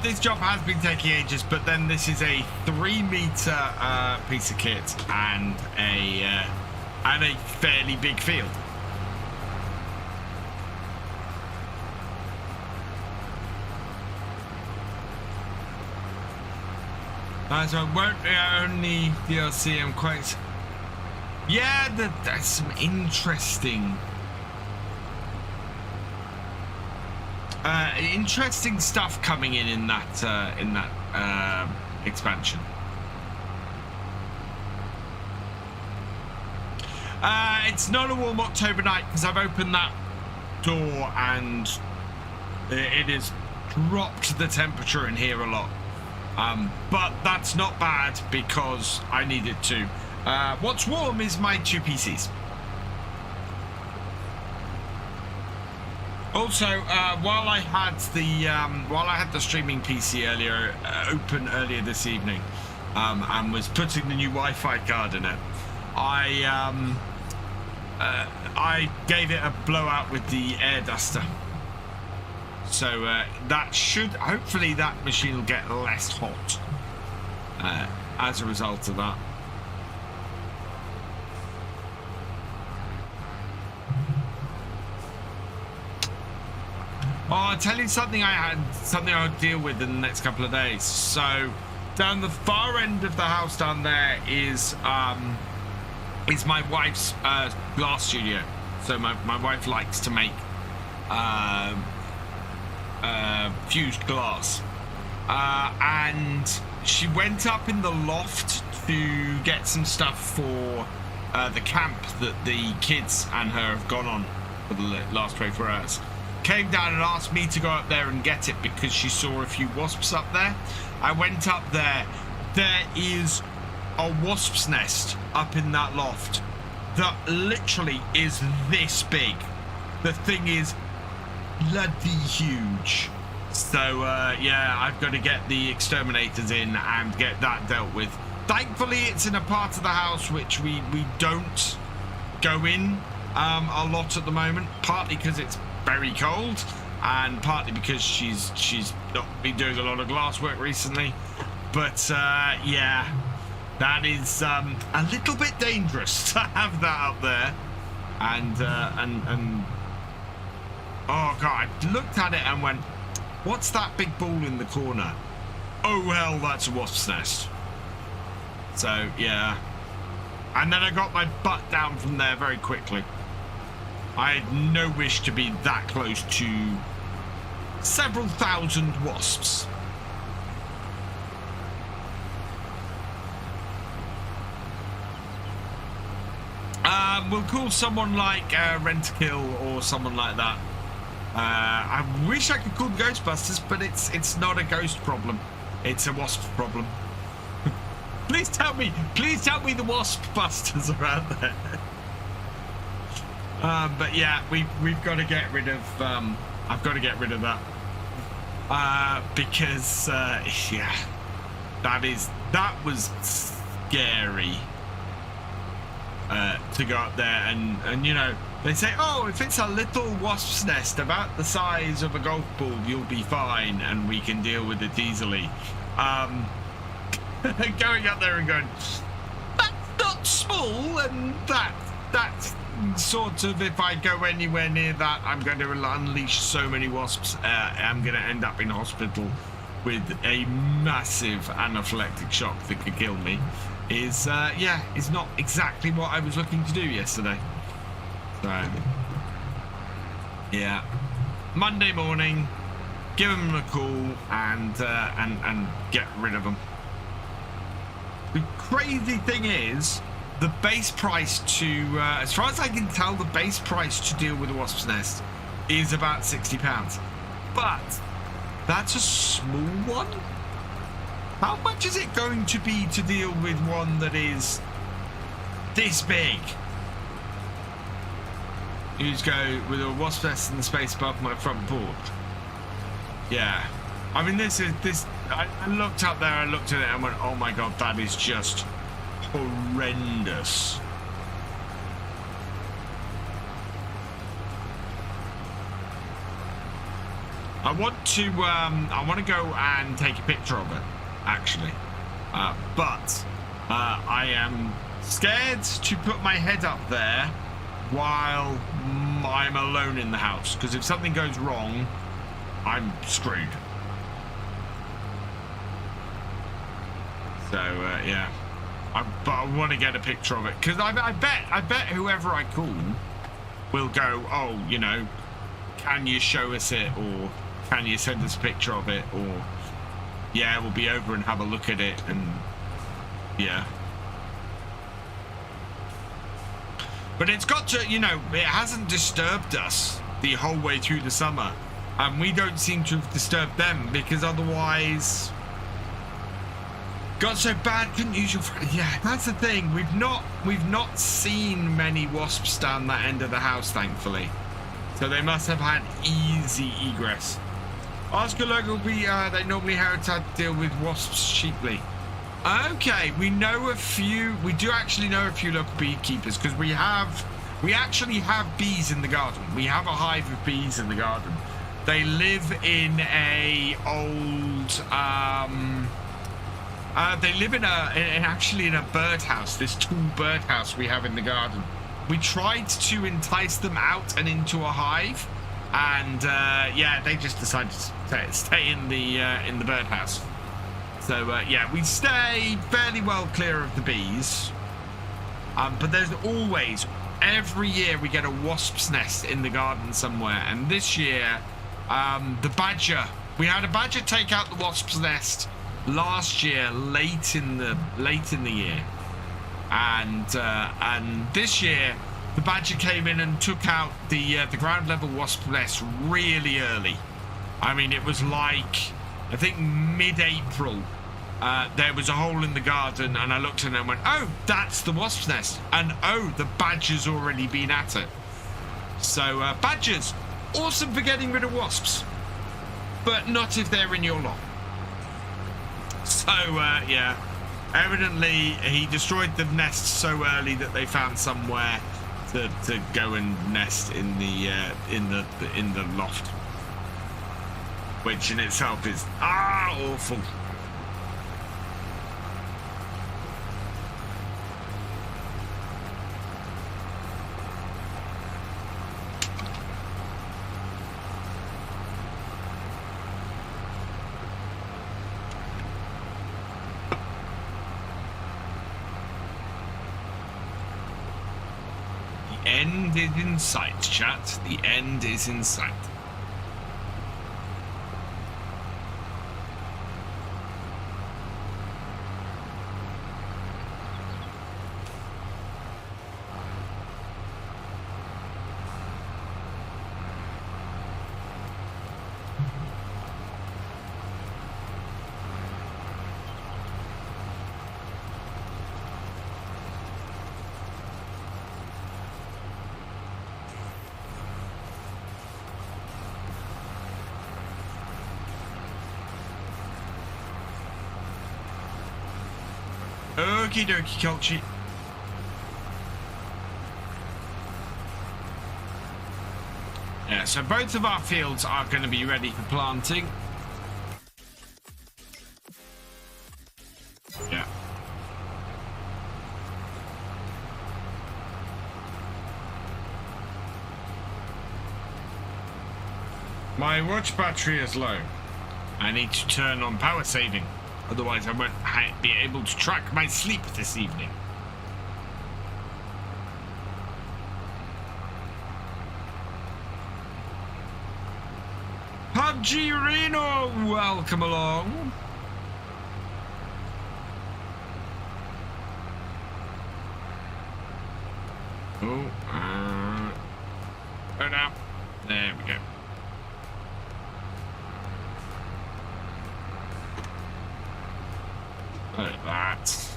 This job has been taking ages, but then this is a 3-meter piece of kit and a fairly big field. So it won't be only DLC. I'm quite. Yeah, there's some interesting stuff coming in that expansion. It's not a warm October night because I've opened that door and it has dropped the temperature in here a lot. But that's not bad because I need it to. What's warm is my 2 PCs. Also, while I had the streaming PC open earlier this evening, and was putting the new Wi-Fi card in it, I gave it a blowout with the air duster. So that should, hopefully that machine will get less hot as a result of that. Oh, I'll tell you something I'll deal with in the next couple of days. So down the far end of the house down there is my wife's glass studio. So my wife likes to make fused glass, and she went up in the loft to get some stuff for the camp that the kids and her have gone on for the last 24 hours. Came down and asked me to go up there and get it because she saw a few wasps up there. I went up there. There is a wasp's nest up in that loft that literally is this big. The thing is bloody huge. So yeah, I've got to get the exterminators in and get that dealt with. Thankfully it's in a part of the house which we don't go in a lot at the moment, partly because it's very cold and partly because she's not been doing a lot of glass work recently. But yeah, that is a little bit dangerous to have that up there. And oh god, I looked at it and went, what's that big ball in the corner? Oh hell, that's a wasp's nest. So yeah, and then I got my butt down from there very quickly. I had no wish to be that close to several thousand wasps. We'll call someone like Rent-A-Kill or someone like that. I wish I could call them Ghostbusters, but it's not a ghost problem. It's a wasp problem. Please tell me the wasp busters are out there. But yeah, we've got to get rid of. I've got to get rid of that because yeah, that was scary to go up there and you know, they say, oh, if it's a little wasp's nest about the size of a golf ball, you'll be fine and we can deal with it easily. Going up there and going, that's not small, and that's sort of, if I go anywhere near that, I'm going to unleash so many wasps. I'm going to end up in hospital with a massive anaphylactic shock that could kill me. Is not exactly what I was looking to do yesterday. So yeah, Monday morning, give them a call and get rid of them. The crazy thing is, the base price to, as far as I can tell, the base price to deal with a wasp's nest is about £60. But that's a small one. How much is it going to be to deal with one that is this big? You just go with a wasp's nest in the space above my front porch. Yeah, I mean this I looked up there, I looked at it and went, oh my god, that is just horrendous. I want to go and take a picture of it, actually. But I am scared to put my head up there while I'm alone in the house, because if something goes wrong, I'm screwed. So yeah, but I want to get a picture of it, because I bet whoever I call will go, oh, you know, can you show us it, or can you send us a picture of it, or yeah, we'll be over and have a look at it, and yeah. But it's got to, you know, it hasn't disturbed us the whole way through the summer, and we don't seem to have disturbed them, because otherwise got so bad couldn't use your yeah, that's the thing. We've not seen many wasps down that end of the house, thankfully, so they must have had easy egress. Ask a local bee, they normally have to deal with wasps cheaply. Okay, we know a few. We do actually know a few local beekeepers, because we actually have bees in the garden. We have a hive of bees in the garden. They live in a old they live in actually in a birdhouse, this tall birdhouse we have in the garden. We tried to entice them out and into a hive, and yeah, they just decided to stay in the birdhouse. So yeah, we stay fairly well clear of the bees, but there's always, every year we get a wasp's nest in the garden somewhere, and this year the badger, we had a badger take out the wasp's nest last year late in the year, and this year the badger came in and took out the ground level wasp nest really early. I mean, it was like, I think mid-April, there was a hole in the garden, and I looked at it and went, oh, that's the wasp's nest, and oh, the badger's already been at it. So badgers, awesome for getting rid of wasps, but not if they're in your lot. So yeah, evidently he destroyed the nest so early that they found somewhere to go and nest in the loft, which in itself is awful. The end is in sight, chat. The end is in sight. Okie dokie, Culture. Yeah, so both of our fields are going to be ready for planting. Yeah. My watch battery is low. I need to turn on power saving. Otherwise, I won't be able to track my sleep this evening. PUBG Reno, welcome along. Oh, go down. There we go. Look at that.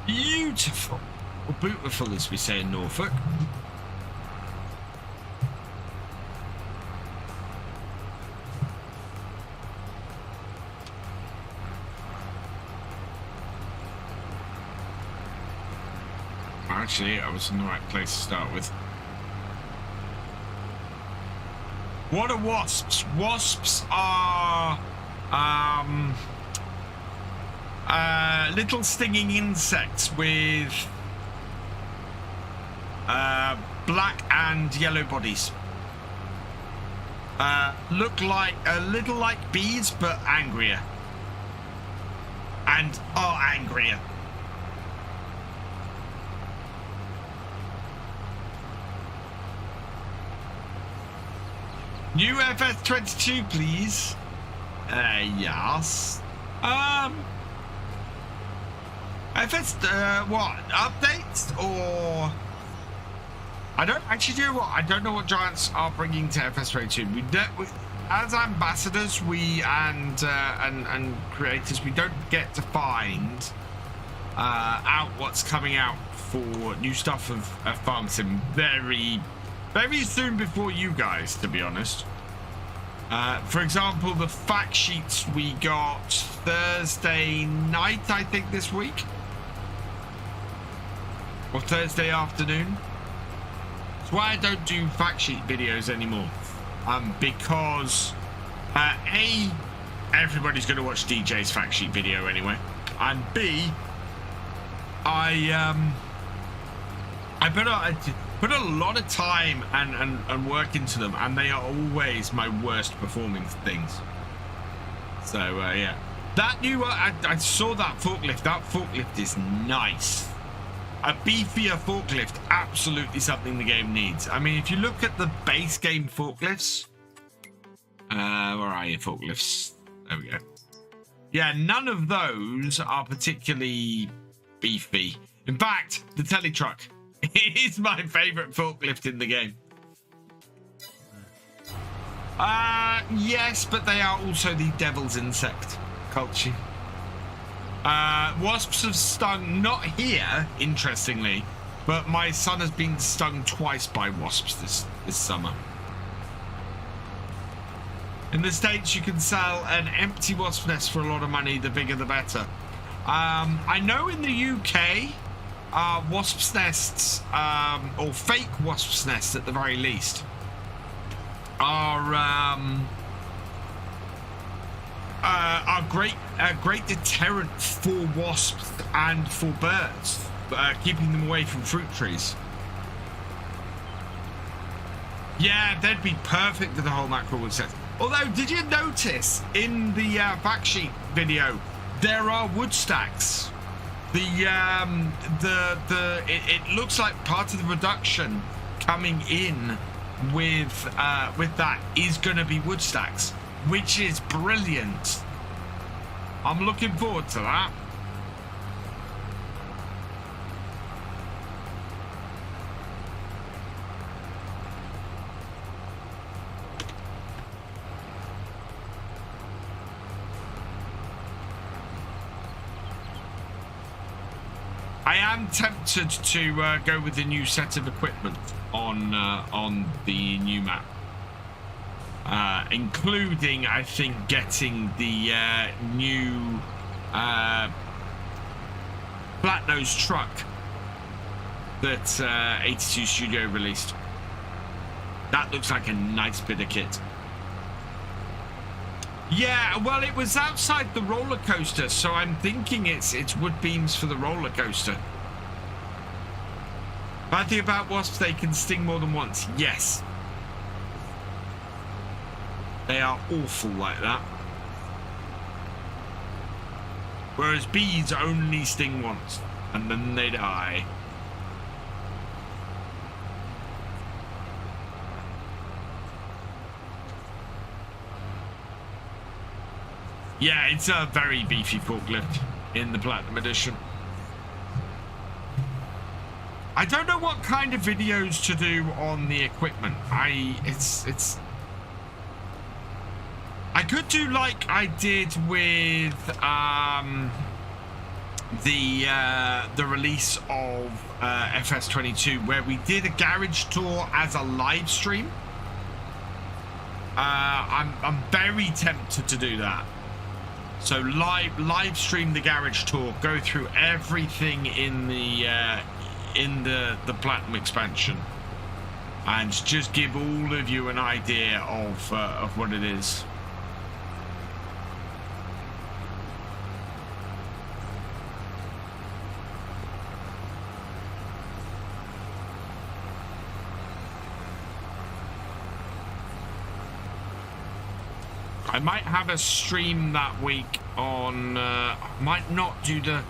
Beautiful. Or beautiful, as we say in Norfolk. actually. I was in the right place to start with. What are wasps? Wasps are little stinging insects with black and yellow bodies. Look like a little like bees, but angrier. And are angrier. New FS22, please. Yes. FS, what? Updates or? I don't actually do what? I don't know what Giants are bringing to FS22. We as ambassadors, we and creators, we don't get to find out what's coming out for new stuff of Farm Sim very soon before you guys, to be honest. For example, the fact sheets we got Thursday night, I think, this week, or Thursday afternoon. That's why I don't do fact sheet videos anymore. Because A, everybody's going to watch DJ's fact sheet video anyway, and B, I put a lot of time and work into them, and they are always my worst performing things. So yeah, that new I saw that forklift. That forklift is nice. A beefier forklift, absolutely something the game needs. I mean, if you look at the base game forklifts, where are you, forklifts? There we go. Yeah, none of those are particularly beefy. In fact, the telly truck is my favorite forklift in the game. Yes, but they are also the devil's insect culture. Wasps have stung, not here, interestingly, but my son has been stung twice by wasps this summer. In the States, you can sell an empty wasp nest for a lot of money. The bigger, the better. I know in the UK, wasps nests, or fake wasps nests at the very least, are great deterrent for wasps and for birds, keeping them away from fruit trees. Yeah, they'd be perfect for the whole mackerel wood set. Although, did you notice in the fact sheet video there are wood stacks? It looks like part of the reduction coming in with that is going to be wood stacks, which is brilliant. I'm looking forward to that. I am tempted to go with the new set of equipment on the new map. Including, I think, getting the new flat-nose truck that 82 Studio released. That looks like a nice bit of kit. Yeah, well, it was outside the roller coaster, so I'm thinking it's wood beams for the roller coaster. Bad thing about wasps, they can sting more than once. Yes. They are awful like that. Whereas bees only sting once, and then they die. Yeah, it's a very beefy forklift in the Platinum Edition. I don't know what kind of videos to do on the equipment. I could do like I did with the release of FS22, where we did a garage tour as a live stream. I'm very tempted to do that. So live stream the garage tour, go through everything in the in the Platinum expansion, and just give all of you an idea of what it is. I might have a stream that week on, might not do the,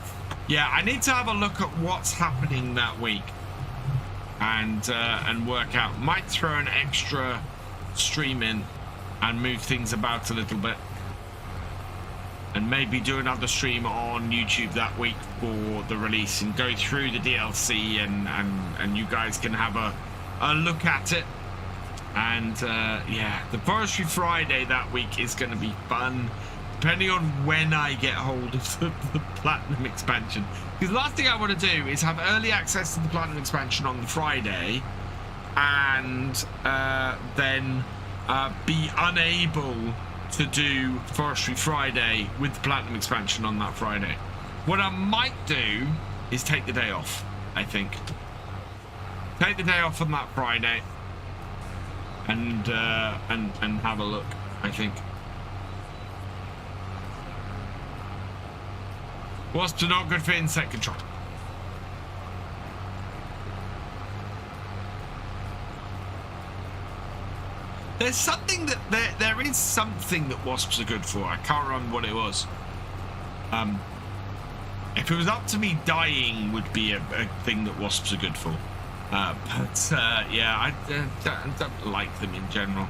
yeah, I need to have a look at what's happening that week and work out. Might throw an extra stream in and move things about a little bit. And maybe do another stream on YouTube that week for the release and go through the DLC and you guys can have a look at it. And yeah, the Forestry Friday that week is going to be fun, depending on when I get hold of the Platinum expansion. Because the last thing I want to do is have early access to the Platinum expansion on the Friday, and then be unable to do Forestry Friday with the Platinum expansion on that Friday. What I might do is take the day off, I think. Take the day off on that Friday. And have a look, I think. Wasps are not good for insect control. There's something that there is something that wasps are good for. I can't remember what it was. If it was up to me, dying would be a thing that wasps are good for. But yeah, I don't like them in general.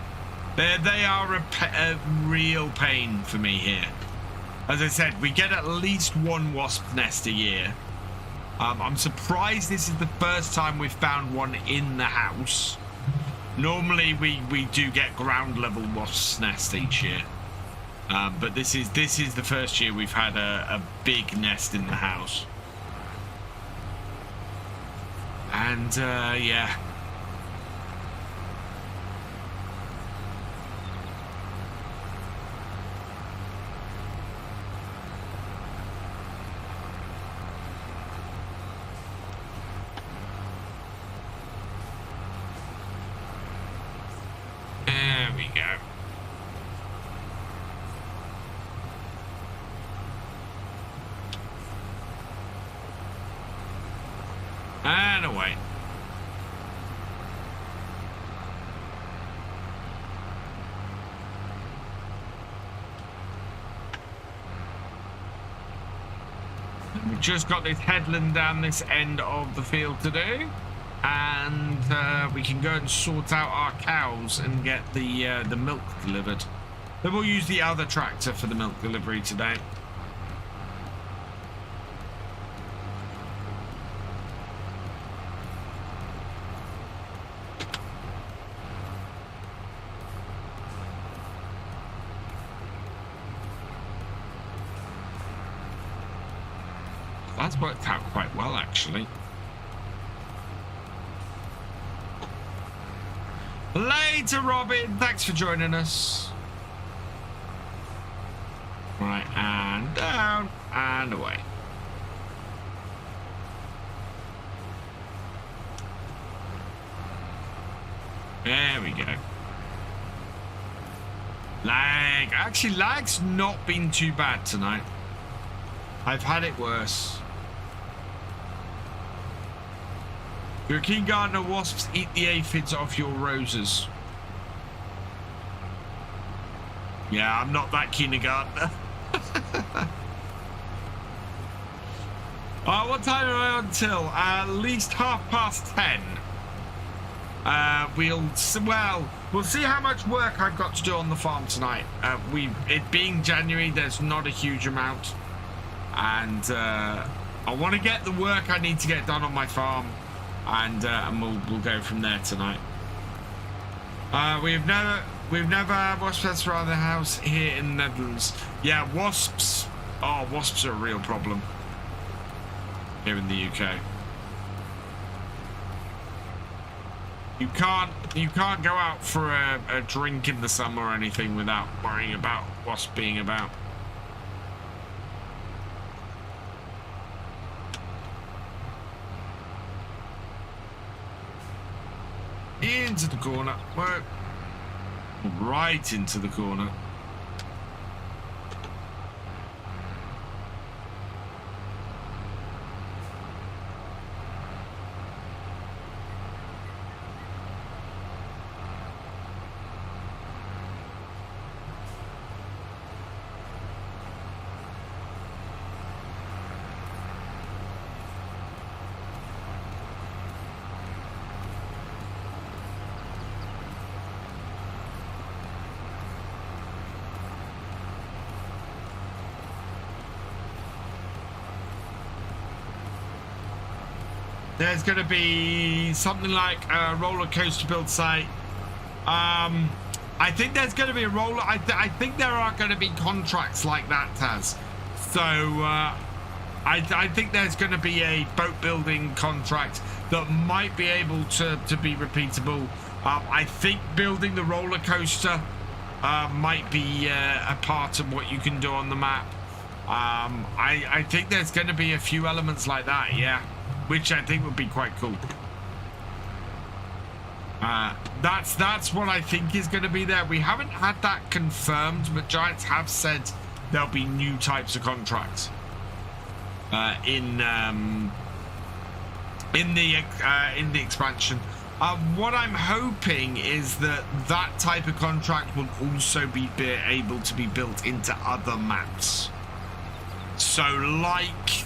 They are a real pain for me here. As I said, we get at least one wasp nest a year. I'm surprised this is the first time we've found one in the house. Normally we do get ground level wasp nest each year. But this is the first year we've had a big nest in the house. And yeah. There we go. And away. We've just got this headland down this end of the field to do, and we can go and sort out our cows and get the milk delivered. Then we'll use the other tractor for the milk delivery today. That's worked out quite well, actually. Later, Robin. Thanks for joining us. Right, and down and away. There we go. Lag. Actually, lag's not been too bad tonight. I've had it worse. You're a keen gardener. Wasps eat the aphids off your roses. Yeah, I'm not that keen a gardener. What time am I on till? At least 10:30. We'll see how much work I've got to do on the farm tonight. It being January, there's not a huge amount, and I want to get the work I need to get done on my farm. And we'll go from there tonight. We've never had wasp nests around the house here in the Netherlands. Yeah, wasps. Oh, wasps are a real problem here in the UK. You can't go out for a drink in the summer or anything without worrying about wasps being about. Into the corner. Work. Right into the corner. There's going to be something like a roller coaster build site. I think there's going to be a roller. I think there are going to be contracts like that, Taz. So I think there's going to be a boat building contract that might be able to be repeatable. I think building the roller coaster might be a part of what you can do on the map. I think there's going to be a few elements like that, yeah. Which I think would be quite cool. That's what I think is going to be there. We haven't had that confirmed, but Giants have said there'll be new types of contracts in the expansion. What I'm hoping is that type of contract will also be able to be built into other maps. So like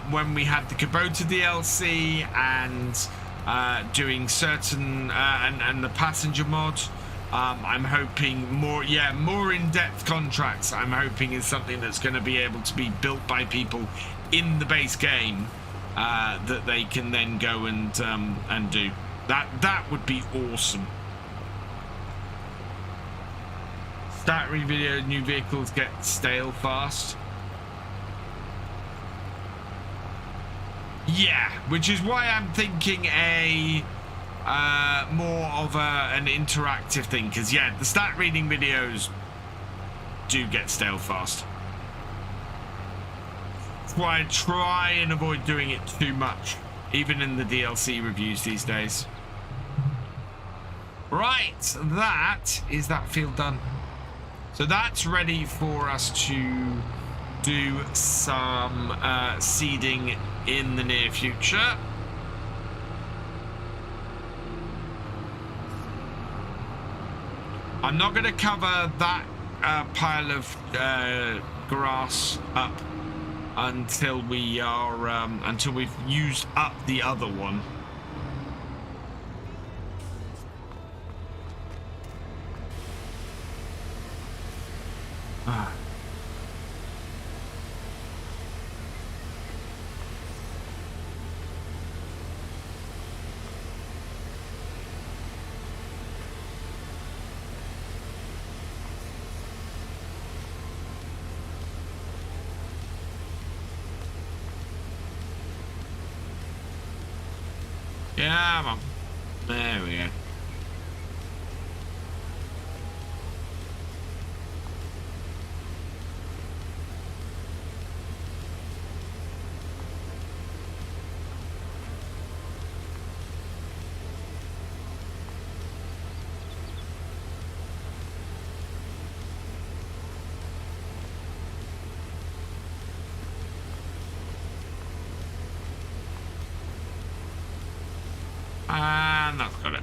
when we had the Kubota DLC and doing certain and the passenger mod, I'm hoping more in-depth contracts. I'm hoping is something that's going to be able to be built by people in the base game that they can then go and do. That would be awesome. Start video, new vehicles get stale fast. Yeah, which is why I'm thinking a more of an interactive thing, because yeah, the stat reading videos do get stale fast. That's why I try and avoid doing it too much, even in the DLC reviews these days. Right, that is that field done. So that's ready for us to do some seeding in the near future. I'm not going to cover that pile of grass up until we are until we've used up the other one. Yeah, man. There we go. And that's got it.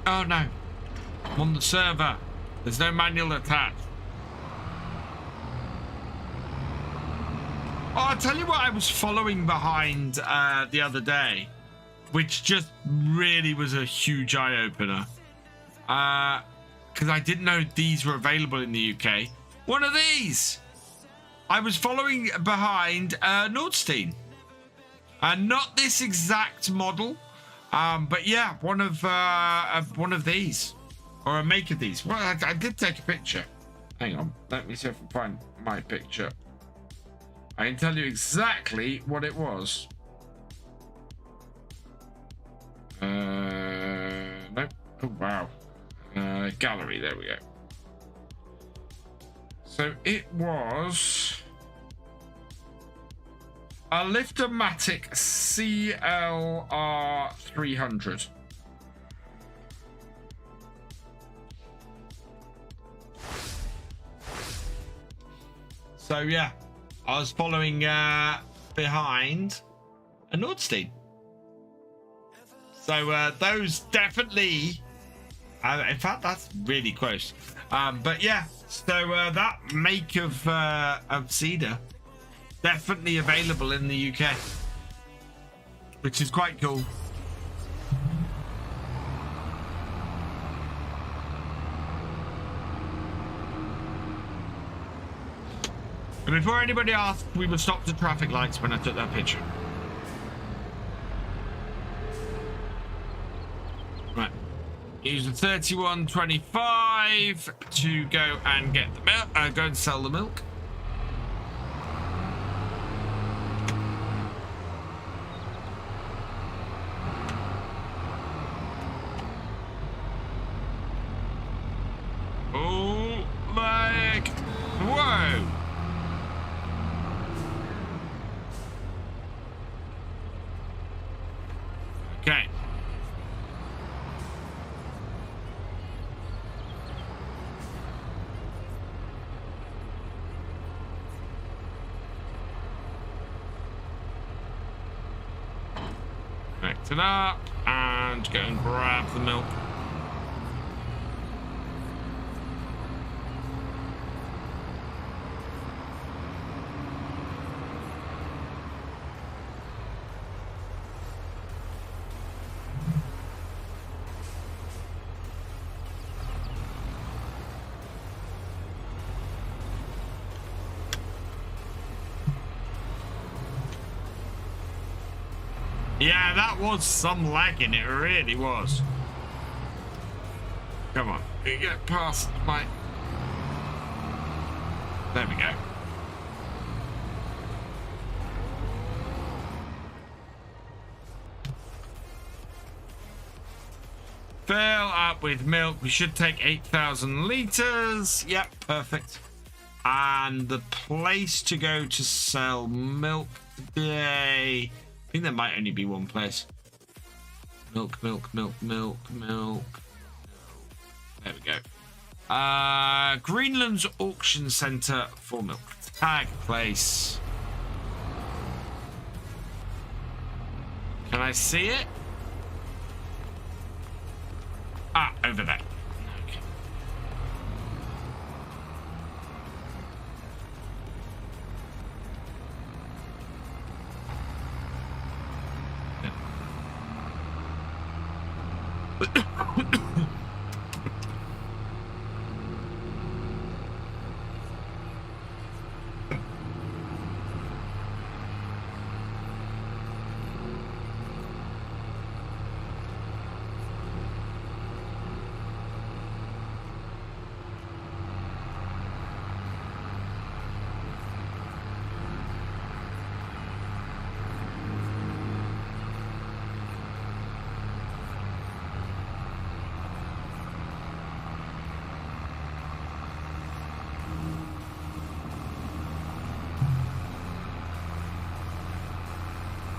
Oh no, I'm on the server. There's no manual attached. Oh, I'll tell you what I was following behind the other day, which just really was a huge eye-opener. Because I didn't know these were available in the UK. One of these! I was following behind Nordstein. Not this exact model, but yeah, one of these. Or a make of these. Well, I did take a picture. Hang on. Let me see if I can find my picture. I can tell you exactly what it was. Nope. Oh, wow. Gallery. There we go. So it was a Liftomatic CLR 300. So yeah, I was following behind a Nordstein. So those definitely, in fact, that's really close. But yeah, so that make of cedar definitely available in the UK, which is quite cool. And before anybody asked, we were stopped at traffic lights when I took that picture. Right. Use the 3125 to go and get the milk. Go and sell the milk. Oh, like, whoa. Okay. Connect it up and go and grab the milk. Yeah, that was some lagging, it really was. Come on, you get past my... There we go. Fill up with milk. We should take 8,000 litres. Yep, perfect. And the place to go to sell milk today... I think there might only be one place. Milk. There we go. Greenlands Auction Centre for milk. Tag place. Can I see it? Ah, over there. Okay.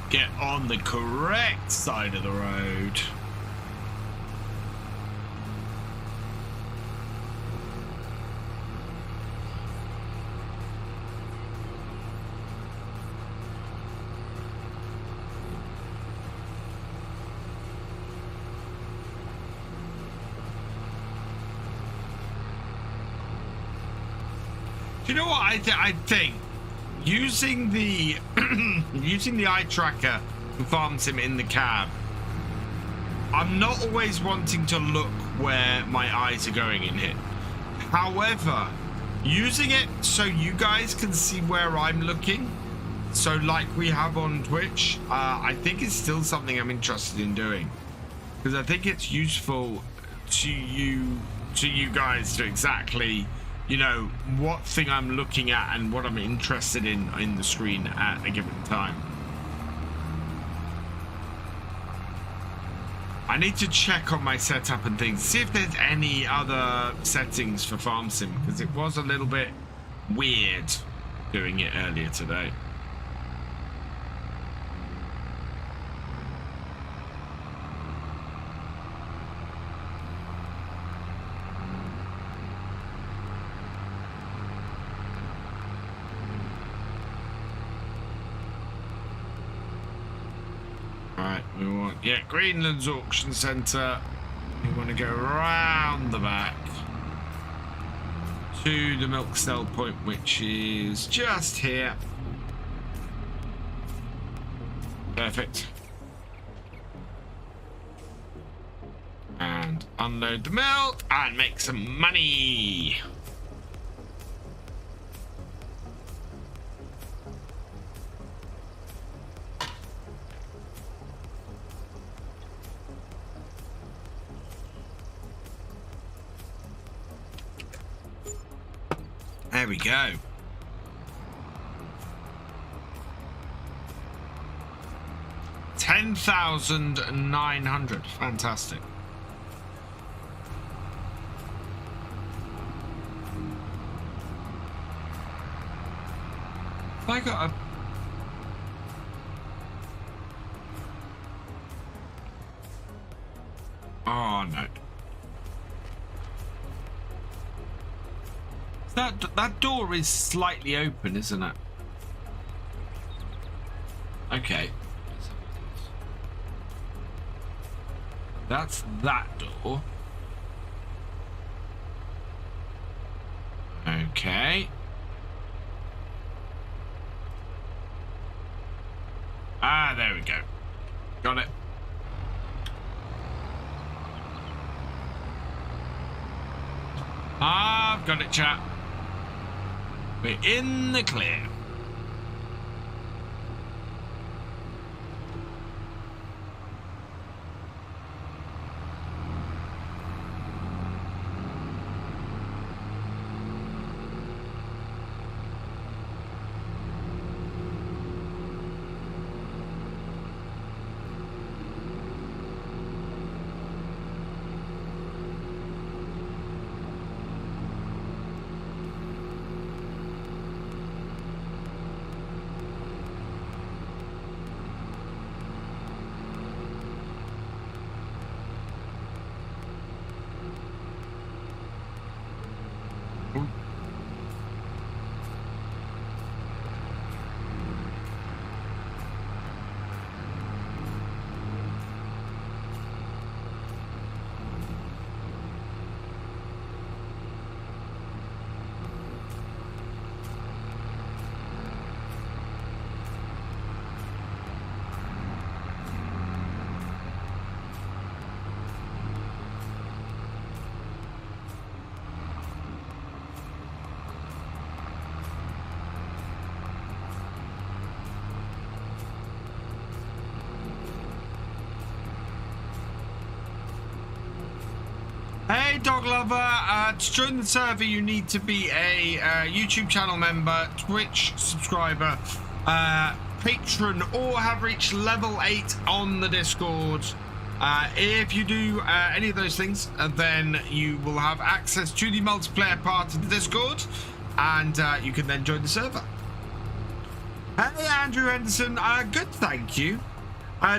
Get on the correct side of the road. Do you know what I think? Using the using the eye tracker for farm sim in the cab, I'm not always wanting to look where my eyes are going in here. However, using it so you guys can see where I'm looking, so like we have on Twitch, I think it's still something I'm interested in doing, because I think it's useful to you guys to exactly you know, what thing I'm looking at and what I'm interested in the screen at a given time. I need to check on my setup and things, see if there's any other settings for Farm Sim, because it was a little bit weird doing it earlier today. Right, we want, yeah, Greenlands Auction Centre. We want to go around the back to the milk sell point, which is just here. Perfect. And unload the milk and make some money. There we go. $10,900. Fantastic. I got a... Oh, no. That door is slightly open, isn't it? Okay. That's that door. Okay. Ah, there we go. Got it. I've got it, chat. We're in the clear. Hey, dog lover. To join the server, you need to be a YouTube channel member, Twitch subscriber, patron, or have reached level 8 on the Discord. If you do any of those things, then you will have access to the multiplayer part of the Discord, and you can then join the server. Hey, Andrew Henderson. Good, thank you.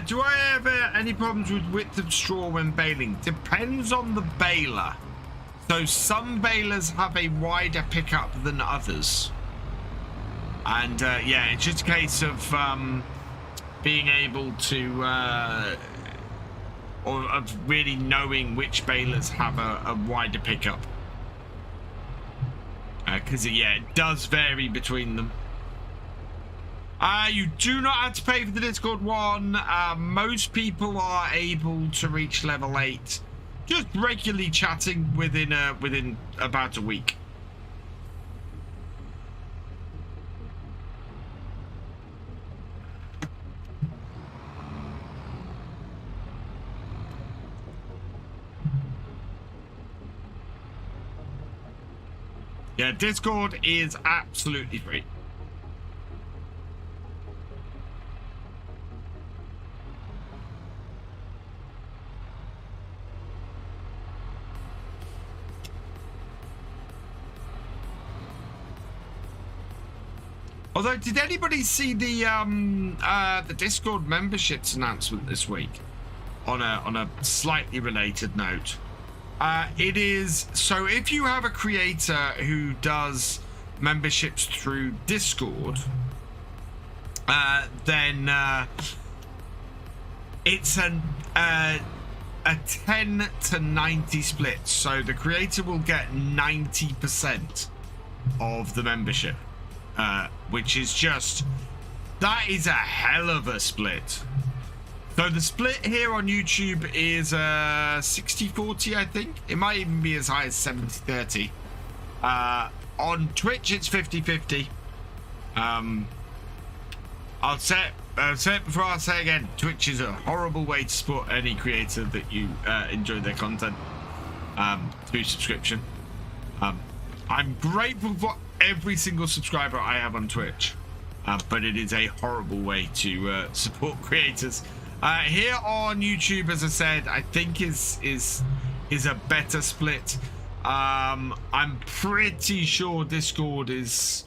Do I have any problems with width of straw when baling? Depends on the baler. So some balers have a wider pickup than others. And yeah, it's just a case of being able to, or of really knowing which balers have a wider pickup. Because, yeah, it does vary between them. You do not have to pay for the Discord one. Most people are able to reach level 8 just regularly chatting within about a week. Yeah, Discord is absolutely free. Although, did anybody see the Discord memberships announcement this week? On a slightly related note, it is so if you have a creator who does memberships through Discord, then it's a 10 to 90 split. So the creator will get 90% of the membership. Which is just, that is a hell of a split. So the split here on YouTube is 60-40, I think. It might even be as high as 70-30. On Twitch, it's 50-50. I'll say it before I say it again. Twitch is a horrible way to support any creator that you enjoy their content through subscription. I'm grateful for every single subscriber I have on Twitch, but it is a horrible way to support creators. Here on YouTube, as I said, I think is a better split. I'm pretty sure Discord is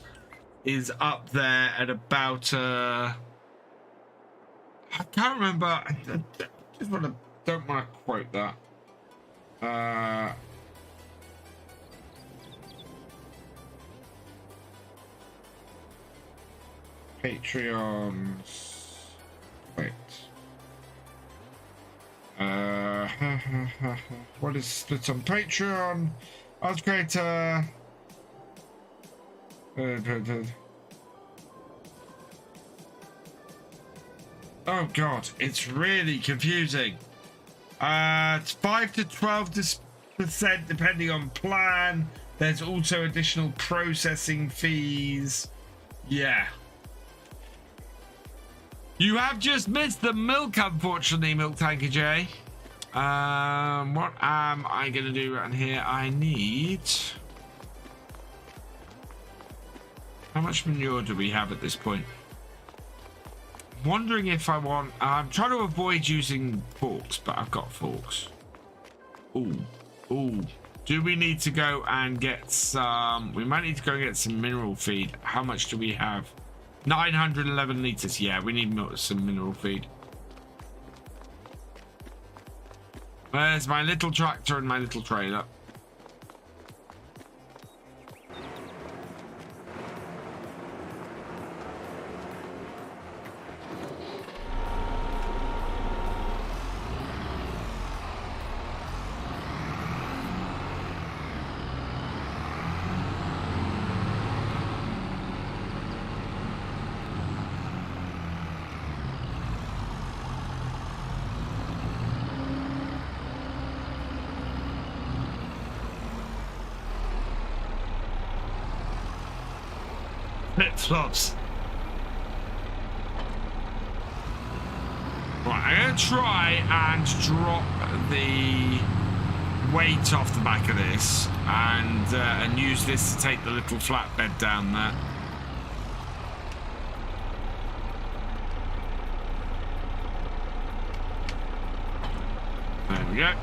up there at about I can't remember. I just don't want to quote that. Patreons. Wait. What is split on Patreon? Art creator. Oh god, it's really confusing. It's 5 to 12% depending on plan. There's also additional processing fees. Yeah. You have just missed the milk, unfortunately, Milk Tanker J. What am I going to do around here? I need... How much manure do we have at this point? I'm wondering if I want... I'm trying to avoid using forks, but I've got forks. Ooh. Ooh. Do we need to go and get some... We might need to go and get some mineral feed. How much do we have? 911 liters. Yeah, we need some mineral feed. Where's my little tractor and my little trailer? Flip-flops. Right, I'm going to try and drop the weight off the back of this and use this to take the little flatbed down there. There we go.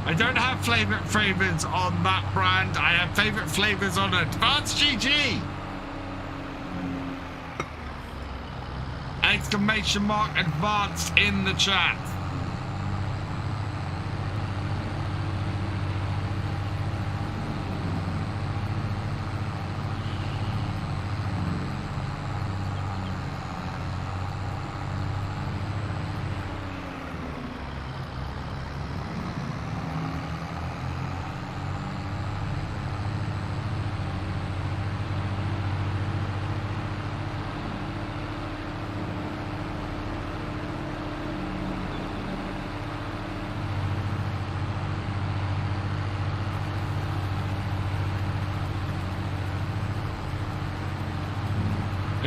I don't have favorite flavors on that brand. I have favorite flavors on Advanced GG. Exclamation mark advanced in the chat.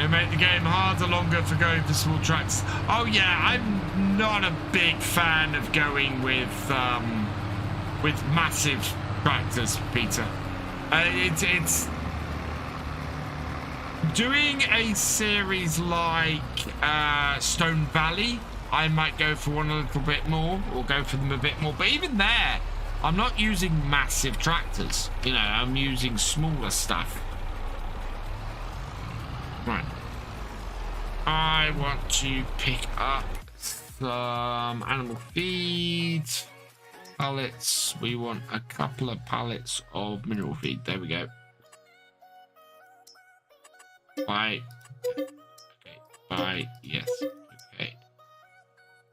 They make the game harder, longer for going for small tracks. Oh yeah, I'm not a big fan of going with massive tractors, Peter. It's doing a series like Stone Valley. I might go for one a little bit more, or go for them a bit more. But even there, I'm not using massive tractors. You know, I'm using smaller stuff. Right. I want to pick up some animal feed. Pallets. We want a couple of pallets of mineral feed. There we go. Buy. Okay. Buy. Yes. Okay.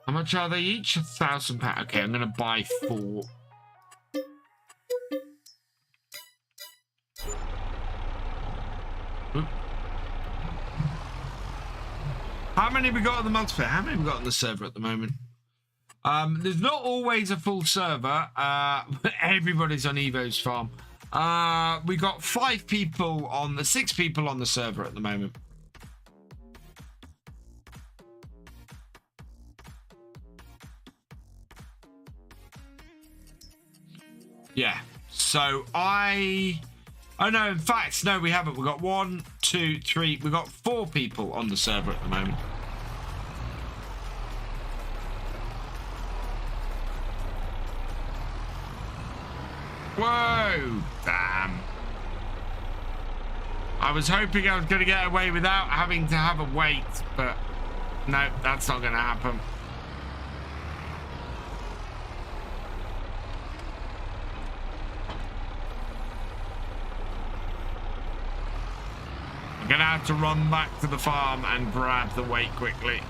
How much are they each? £1,000. Okay, I'm gonna buy 4. Oop. How many we got on the multiplayer? How many we got on the server at the moment? There's not always a full server. Everybody's on Evo's farm. We got 6 people on the server at the moment. Yeah. So oh no, in fact, no, we haven't. We've got 1, 2, 3. We've got 4 people on the server at the moment. Whoa! Damn. I was hoping I was going to get away without having to have a wait, but no, that's not going to happen. I'm going to have to run back to the farm and grab the weight quickly.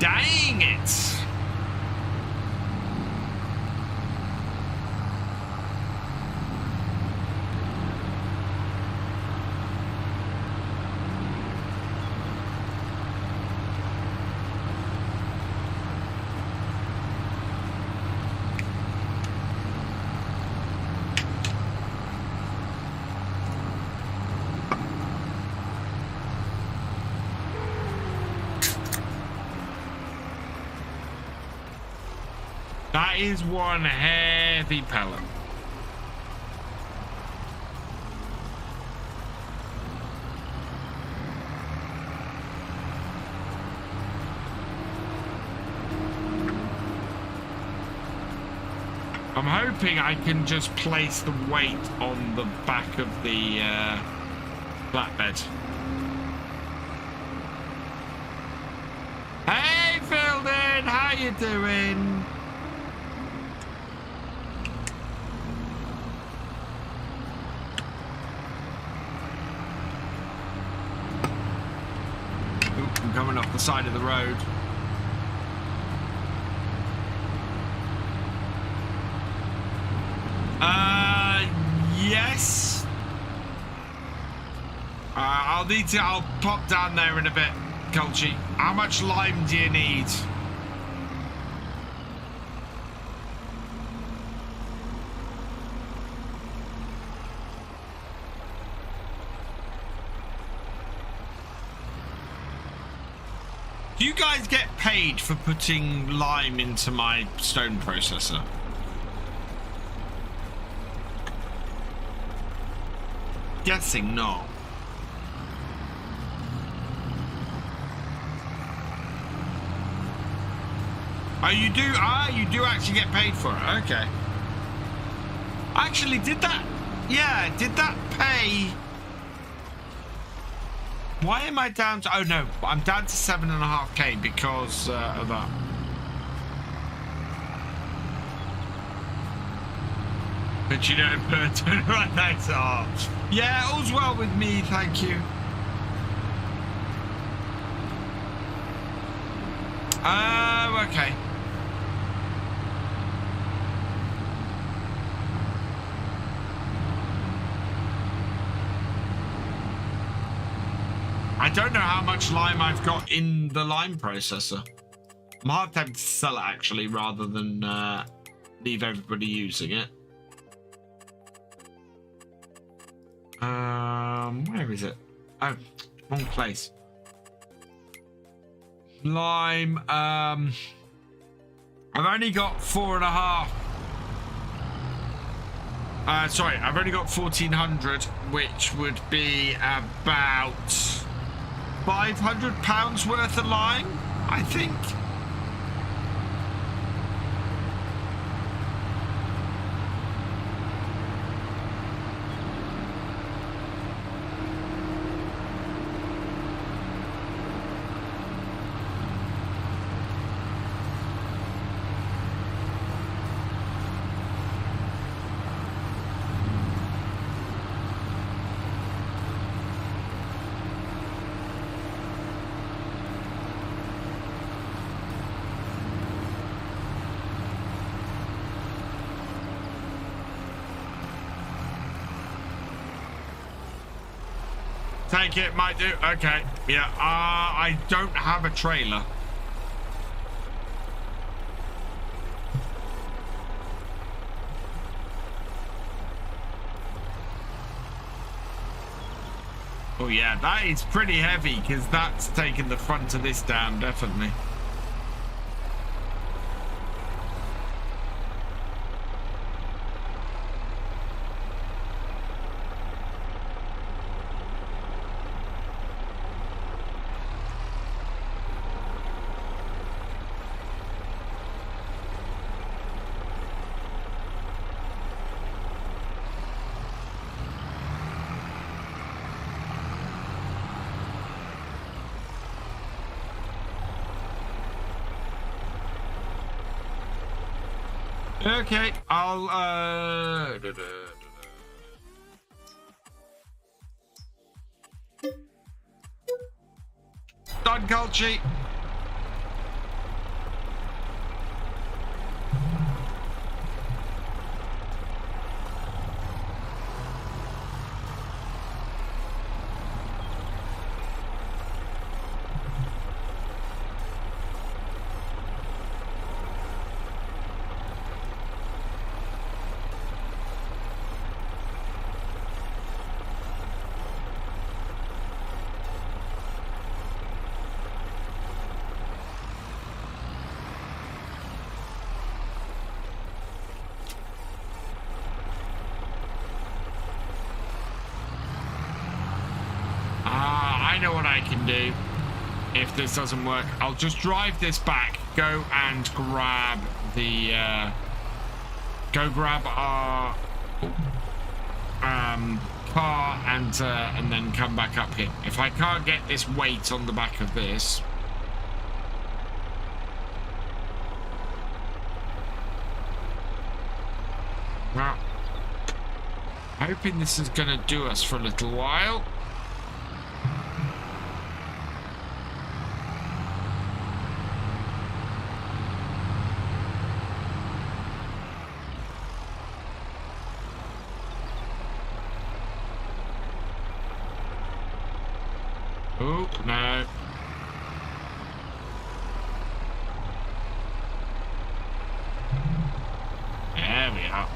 Dang it! That is one heavy pellet. I'm hoping I can just place the weight on the back of the flatbed. Hey, Fielding, how you doing? I'm coming off the side of the road. Yes. I'll pop down there in a bit, Colchi. How much lime do you need? Do you guys get paid for putting lime into my stone processor? Guessing not. Oh, you do? You do actually get paid for it. Okay. Actually, did that? Yeah, did that pay? Why am I down to? Oh no, I'm down to 7.5K because of that. But you know, turn right next. Oh, yeah, all's well with me, thank you. Oh, okay. I don't know how much lime I've got in the lime processor. I'm hard tempted to sell it actually, rather than leave everybody using it. Where is it? Oh, wrong place. Lime. I've only got 4.5. Sorry, I've only got 1,400, which would be about £500 worth of lime, I think. Take it, might do. Okay. Yeah, I don't have a trailer. Oh yeah, that is pretty heavy, because that's taking the front of this down, definitely. Okay, I'll done, Culchy. I know what I can do. If this doesn't work, I'll just drive this back, go and grab the go grab our car and then come back up here. If I can't get this weight on the back of this, well, hoping this is gonna do us for a little while. Oh, no. There we are.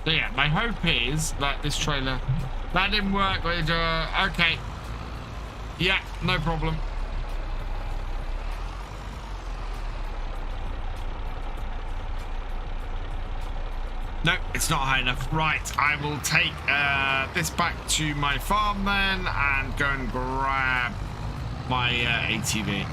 So yeah, my hope is that this trailer, that didn't work. Okay. Yeah, no problem. No, it's not high enough. Right, I will take this back to my farm then and go and grab my ATV.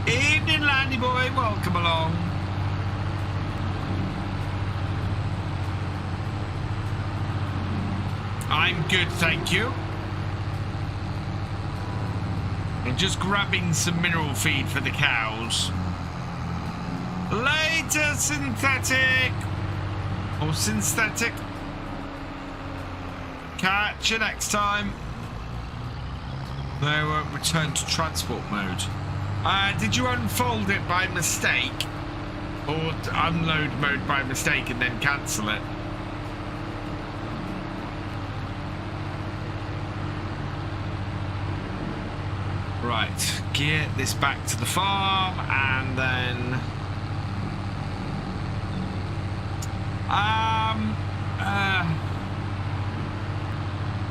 Evening, Landy boy, welcome along. I'm good, thank you. I'm just grabbing some mineral feed for the cows. Later, synthetic. Or synthetic. Catch you next time. They won't return to transport mode. Did you unfold it by mistake? Or unload mode by mistake and then cancel it? Right, get this back to the farm and then...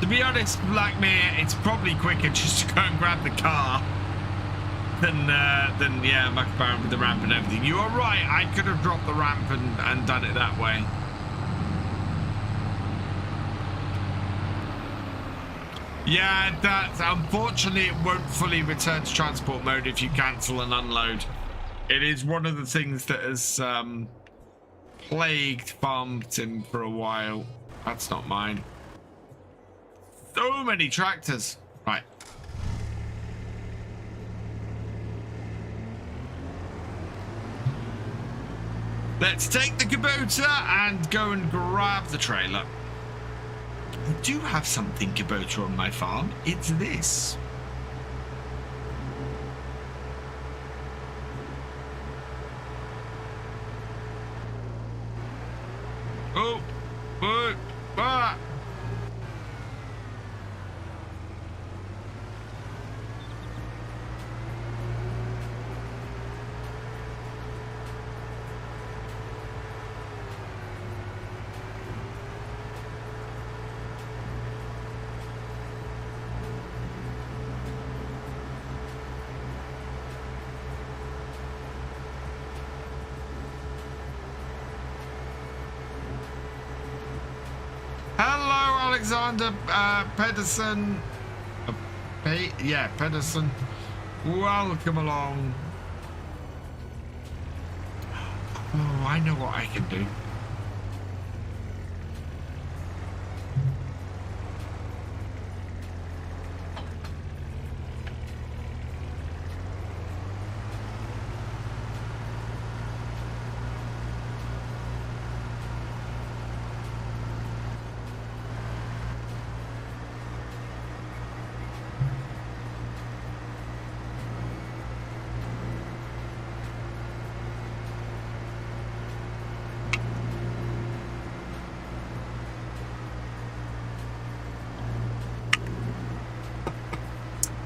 to be honest, Blackmere, it's probably quicker just to go and grab the car than yeah, muck around with the ramp and everything. You are right, I could have dropped the ramp and done it that way. Yeah, that's unfortunately it won't fully return to transport mode if you cancel and unload. It is one of the things that has plagued Farm Sim for a while. That's not mine. So many tractors. Right. Let's take the Kubota and go and grab the trailer. I do have something Kubota on my farm. It's this. Oh, oh, ah. Alexander Pedersen. Yeah, Pedersen. Welcome along. Oh, I know what I can do.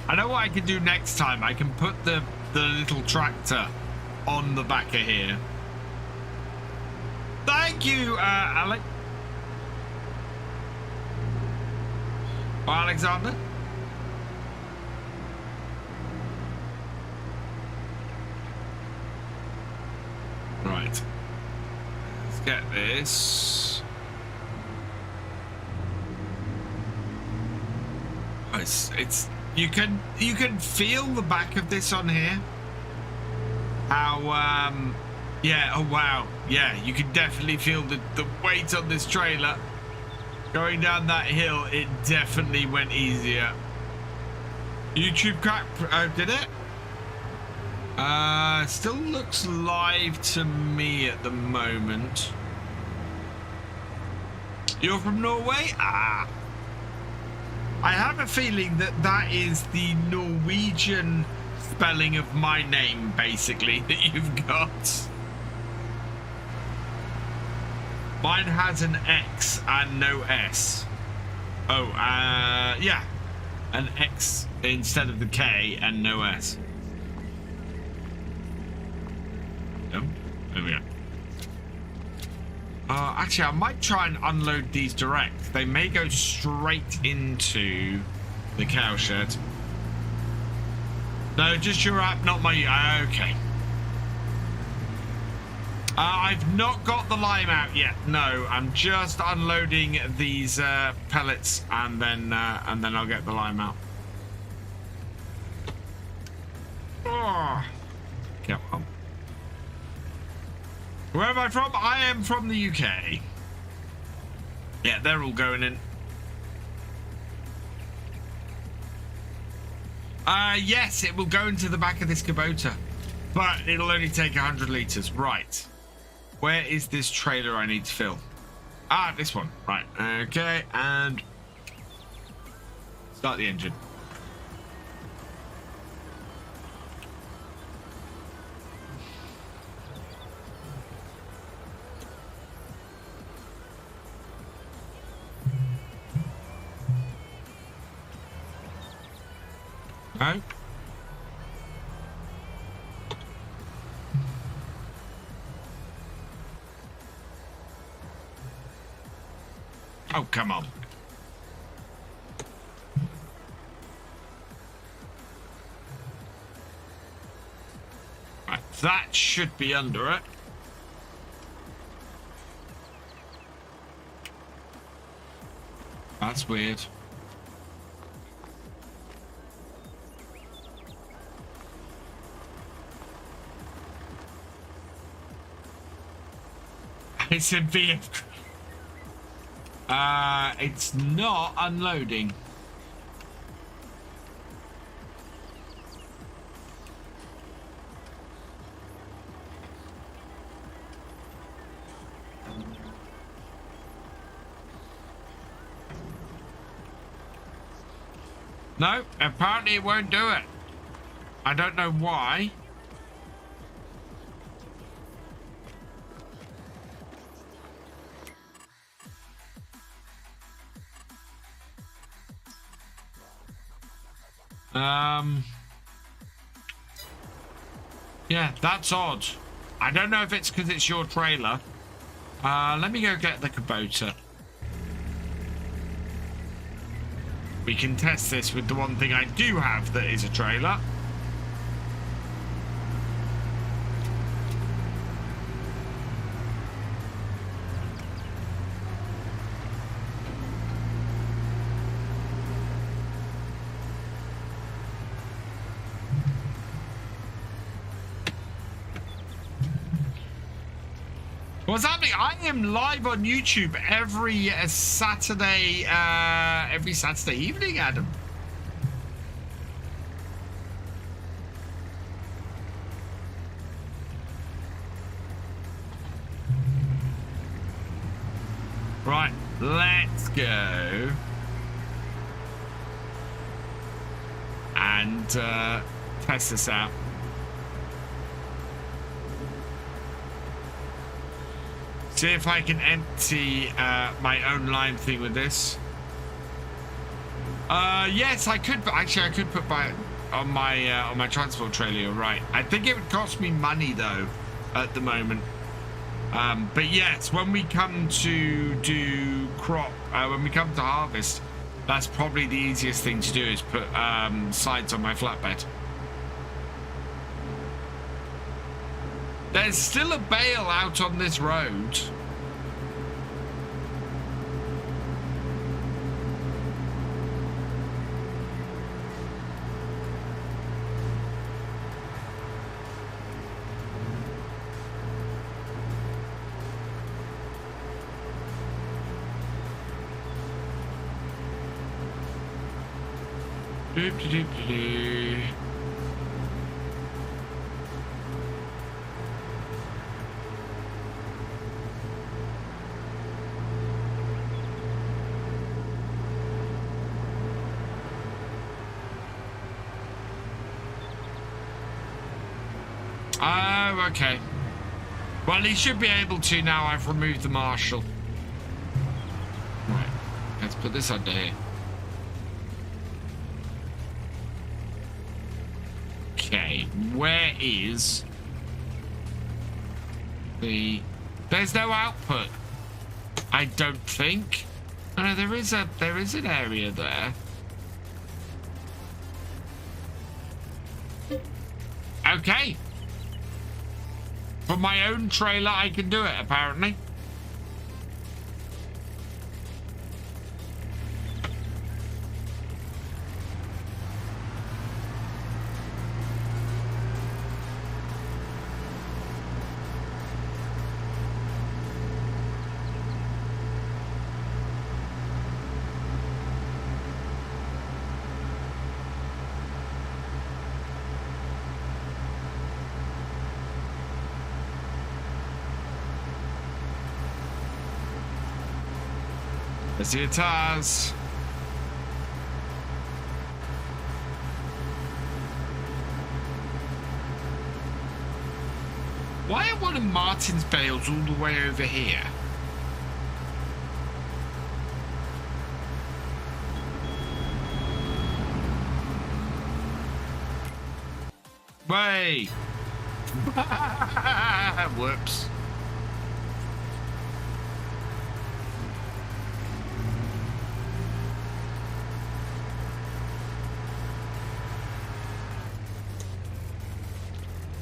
I know what I can do next time. I can put the little tractor on the back of here. Thank you, Alec. Alexander. Right. Let's get this. Oh, it's you can feel the back of this on here. How yeah, oh wow. Yeah, you can definitely feel the weight on this trailer. Going down that hill, it definitely went easier. YouTube crack, did it? Still looks live to me at the moment. You're from Norway? Ah. I have a feeling that that is the Norwegian spelling of my name, basically, that you've got. Mine has an X and no S. Oh, yeah. An X instead of the K and no S. Oh, there we go. Actually, I might try and unload these direct. They may go straight into the cow shed. No, just your app, not my... okay. I've not got the lime out yet. No, I'm just unloading these pellets, and then I'll get the lime out. Oh, come on. Where am I from? I am from the UK. Yeah, they're all going in. Yes, it will go into the back of this Kubota, but it'll only take 100 liters. Right. Where is this trailer I need to fill? Ah, this one. Right. Okay, and start the engine. No. Oh, come on. Right, that should be under it. That's weird. It's a vehicle. It's not unloading. No, apparently it won't do it. I don't know why. Yeah, that's odd. I don't know if it's because it's your trailer. Let me go get the Kubota. We can test this with the one thing I do have that is a trailer. What's happening? I am live on YouTube every Saturday evening, Adam. Right, let's go and test this out. See if I can empty my own lime thing with this. Yes, I could. Actually, I could put on my transport trailer. You're right. I think it would cost me money though, at the moment. But yes, when we come to do when we come to harvest, that's probably the easiest thing to do is put sides on my flatbed. There's still a bale out on this road. Doop, doop, doop, doop. Oh, okay. Well, he should be able to now. I've removed the marshal. Right. Let's put this under here. Okay. Where is the... There's no output. I don't think. No, there is an area there. Okay. For my own trailer, I can do it, apparently. Let's see a Taz. Why are one of Martin's bales all the way over here? Way. Whoops.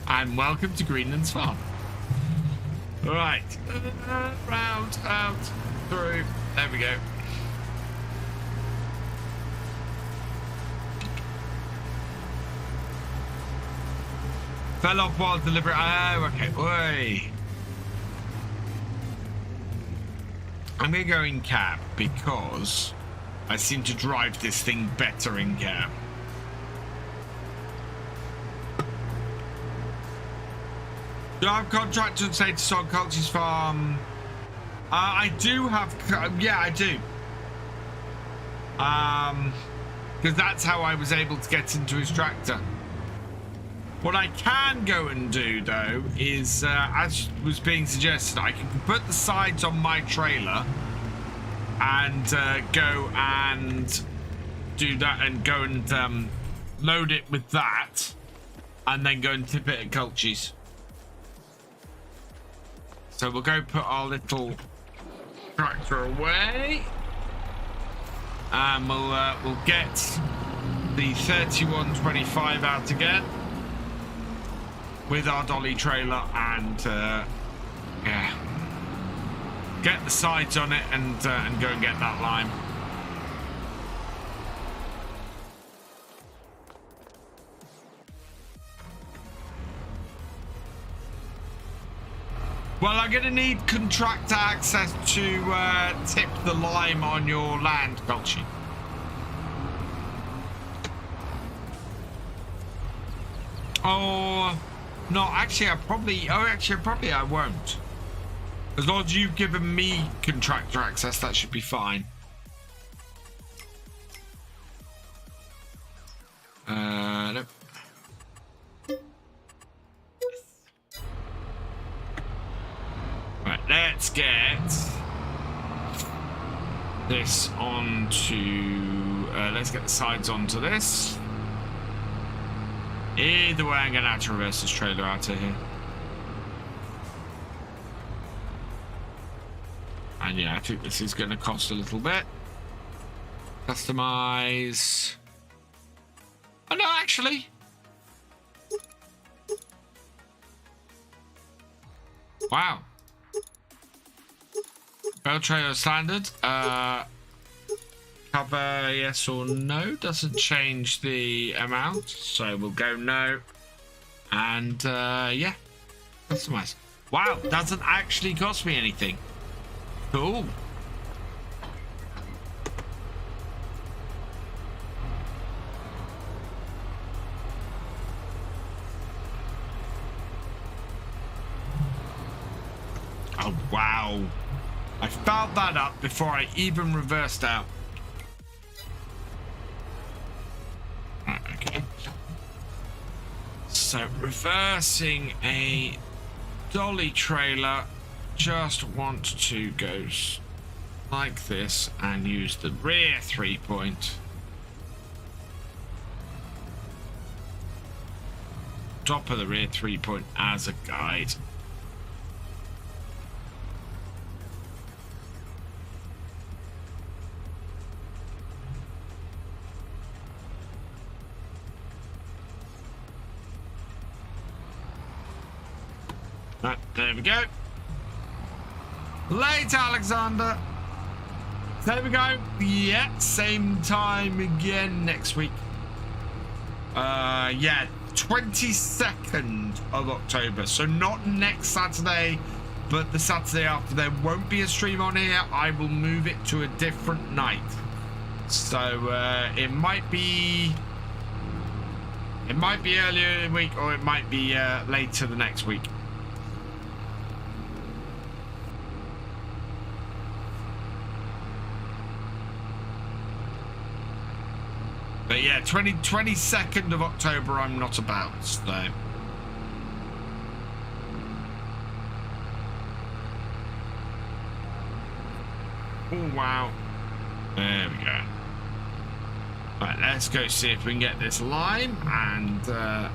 And welcome to Greenlands farm. Right, round, out, through. There we go. Fell off while deliberate. Oh, okay. Oi. I'm gonna go in cab because I seem to drive this thing better in cab. Do I have contractors say to on Culture's farm? I do have, yeah, I do. Because that's how I was able to get into his tractor. What I can go and do though is, as was being suggested, I can put the sides on my trailer and go and do that and go and load it with that, and then go and tip it at Culture's. So we'll go put our little tractor away, and we'll get the 3125 out again with our dolly trailer, and yeah, get the sides on it and go and get that lime. Well, I'm going to need contractor access to tip the lime on your land, Culture. Oh, no, actually, I won't. As long as you've given me contractor access, that should be fine. Nope. Right, let's get this onto, let's get the sides onto this. Either way, I'm going to have to reverse this trailer out of here. And yeah, I think this is going to cost a little bit. Customize. Oh, no, actually. Wow. Bell trailer standard. Cover yes or no. Doesn't change the amount. So we'll go no. And yeah. Customize. Wow. Doesn't actually cost me anything. Cool. Oh, wow. I fouled that up before I even reversed out. Right, okay. So, reversing a dolly trailer, just want to go like this and use the rear 3-point. Top of the rear 3-point as a guide. Right, there we go. Late, Alexander. There we go. Yeah, same time again next week. Yeah, 22nd of October. So not next Saturday, but the Saturday after. There won't be a stream on here. I will move it to a different night. So it might be earlier in the week, or it might be later the next week. But yeah, 22nd of October, I'm not about, so. Oh, wow. There we go. Right, let's go see if we can get this lime and go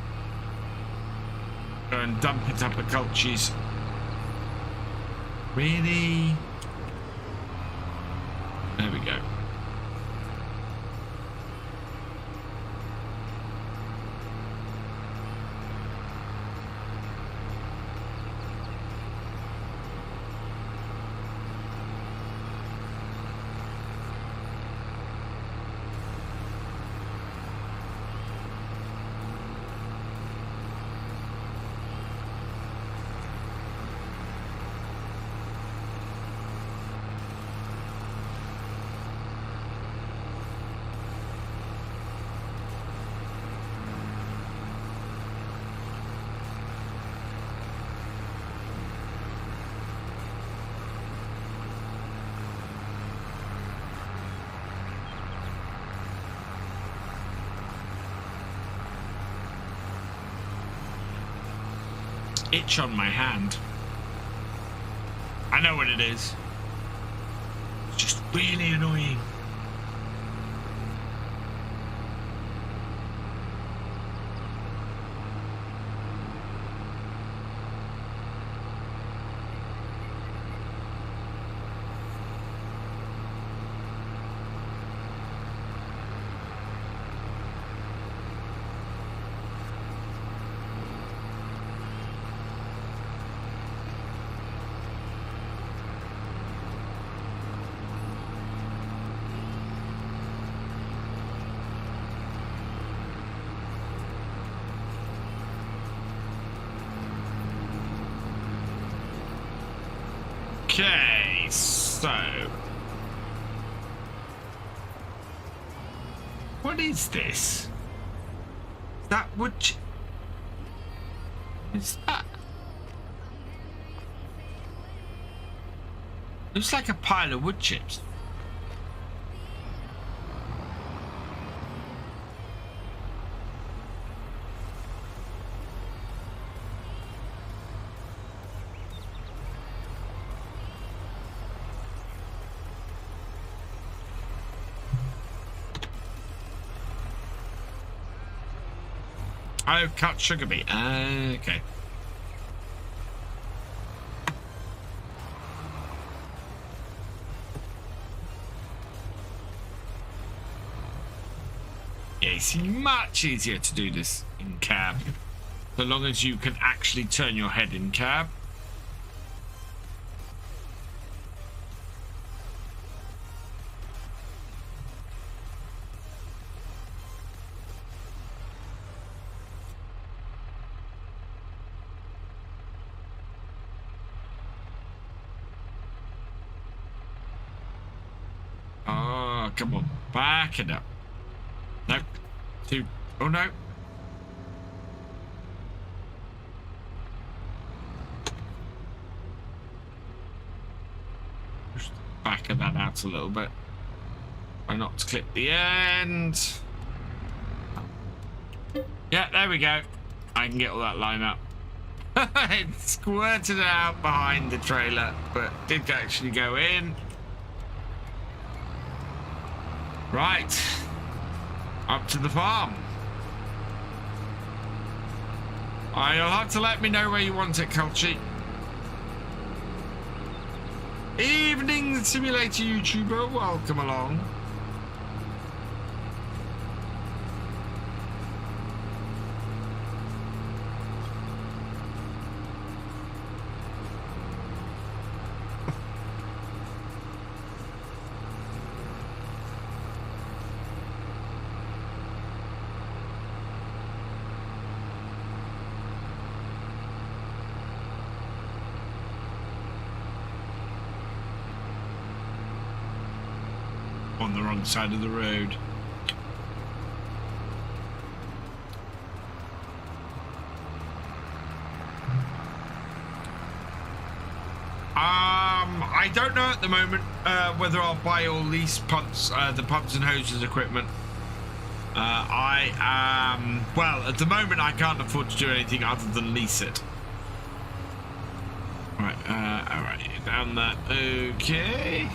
and dump it up at Culchies. Really? There we go. Itch on my hand. I know what it is. It's just really annoying. Okay, so what is this? That wood chip? Is that? Looks like a pile of wood chips. Oh, cut sugar beet. Okay. Yeah, it's much easier to do this in cab, so long as you can actually turn your head in cab. Come on, back it up. Nope. Oh no. Just back of that out a little bit. Try not to clip the end. Yeah, there we go. I can get all that line up. It squirted out behind the trailer, but did actually go in. Right, up to the farm. You'll have to let me know where you want it, Culchi. Evening Simulator YouTuber, welcome along. On the wrong side of the road. I don't know at the moment whether I'll buy or lease pumps, the pumps and hoses equipment. I am, well, at the moment I can't afford to do anything other than lease it. Right, all right, down there. Okay.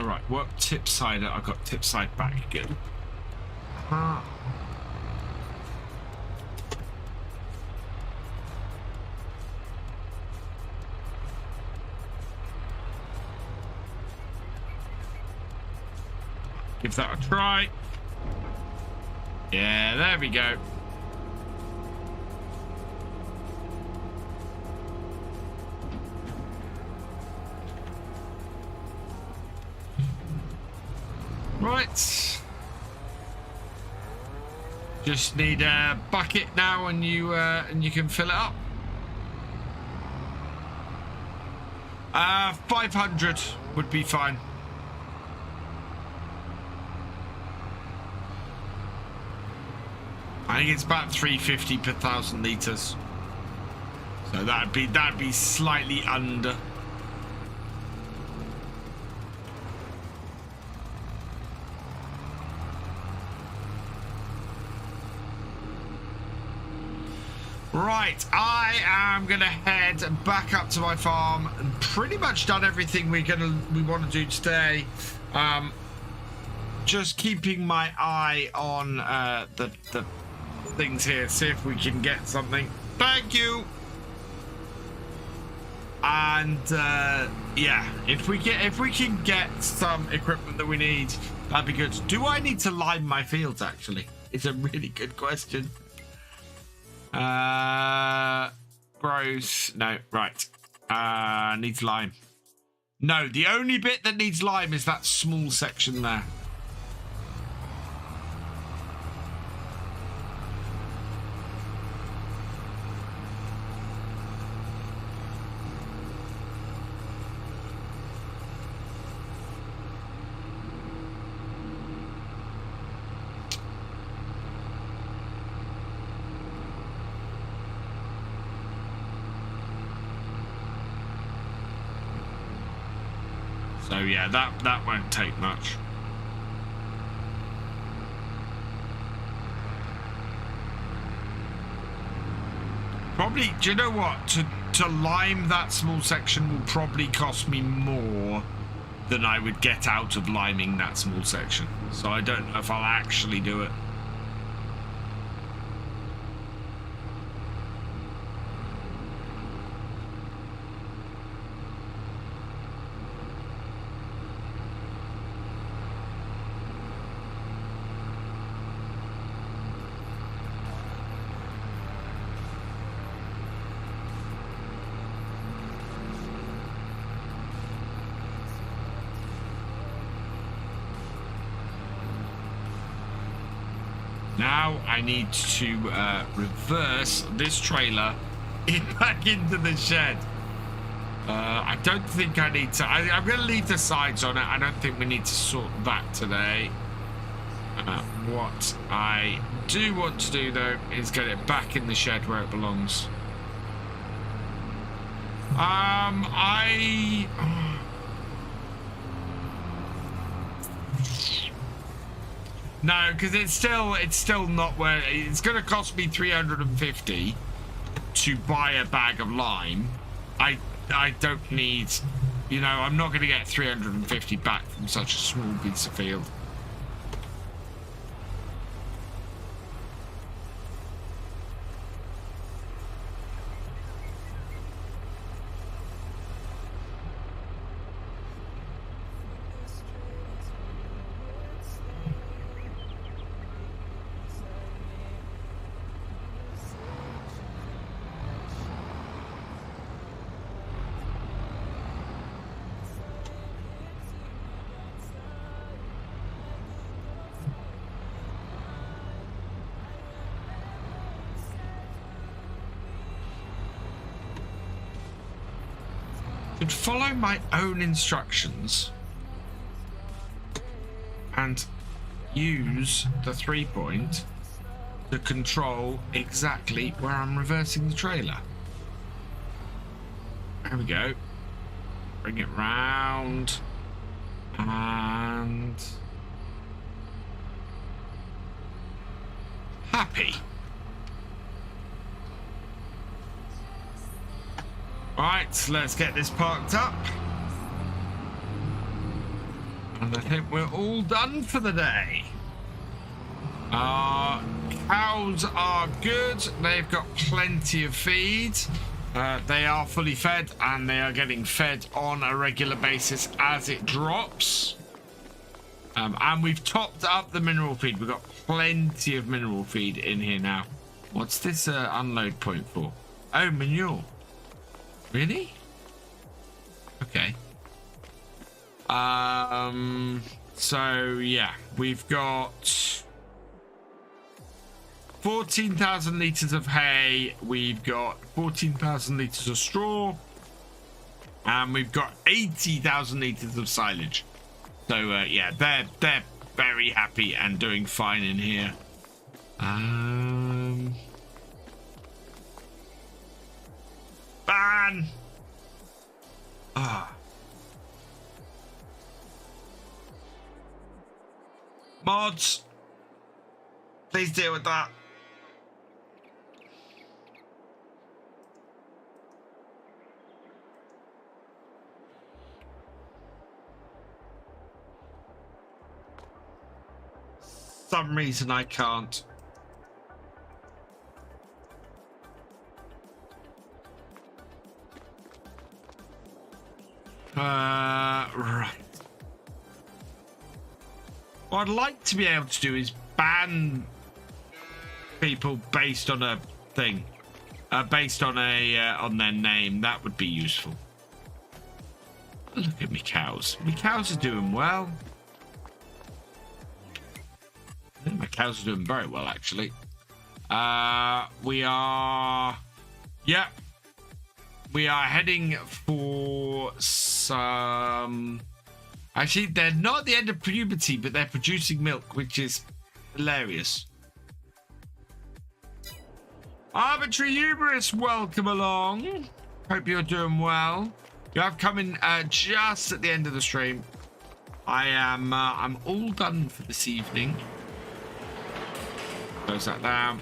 Right, what tip side? I got tip side back again. Give that a try. Yeah, there we go. Right. Just need a bucket now, and you can fill it up. 500 would be fine. I think it's about 350 per 1,000 liters. So that'd be slightly under. Right, I am gonna head back up to my farm and pretty much done everything we want to do today. Just keeping my eye on the things here, see if we can get something. Thank you. And yeah, if we can get some equipment that we need, that'd be good. Do I need to lime my fields? Actually, it's a really good question. Gross. No, right. Needs lime. No, the only bit that needs lime is that small section there. So yeah, that won't take much. Probably, do you know what? To lime that small section will probably cost me more than I would get out of liming that small section. So I don't know if I'll actually do it. Now I need to reverse this trailer back into the shed. I don't think I need to. I'm going to leave the sides on it. I don't think we need to sort that today. What I do want to do, though, is get it back in the shed where it belongs. No, because it's still not where it's going to cost me 350 to buy a bag of lime. I don't need, you know, I'm not going to get 350 back from such a small piece of field. Should follow my own instructions and use the 3-point to control exactly where I'm reversing the trailer. There we go. Bring it round. And... happy. Right, let's get this parked up. And I think we're all done for the day. Our cows are good. They've got plenty of feed. They are fully fed, and they are getting fed on a regular basis as it drops. And we've topped up the mineral feed. We've got plenty of mineral feed in here now. What's this unload point for? Oh, manure. Really? Okay. So yeah, we've got 14,000 litres of hay, we've got 14,000 litres of straw, and we've got 80,000 litres of silage. So yeah, they're very happy and doing fine in here. Ban! Mods, please deal with that. Some reason I can't. Right. What I'd like to be able to do is ban people based on a thing, based on a on their name. That would be useful. Look at me cows. My cows are doing well. Yeah, my cows are doing very well, actually. We are, yeah, we are heading for some. Actually, they're not at the end of puberty, but they're producing milk, which is hilarious. Arbitrary Hubris, welcome along. Hope you're doing well. You have come in just at the end of the stream. I'm all done for this evening. Close that down.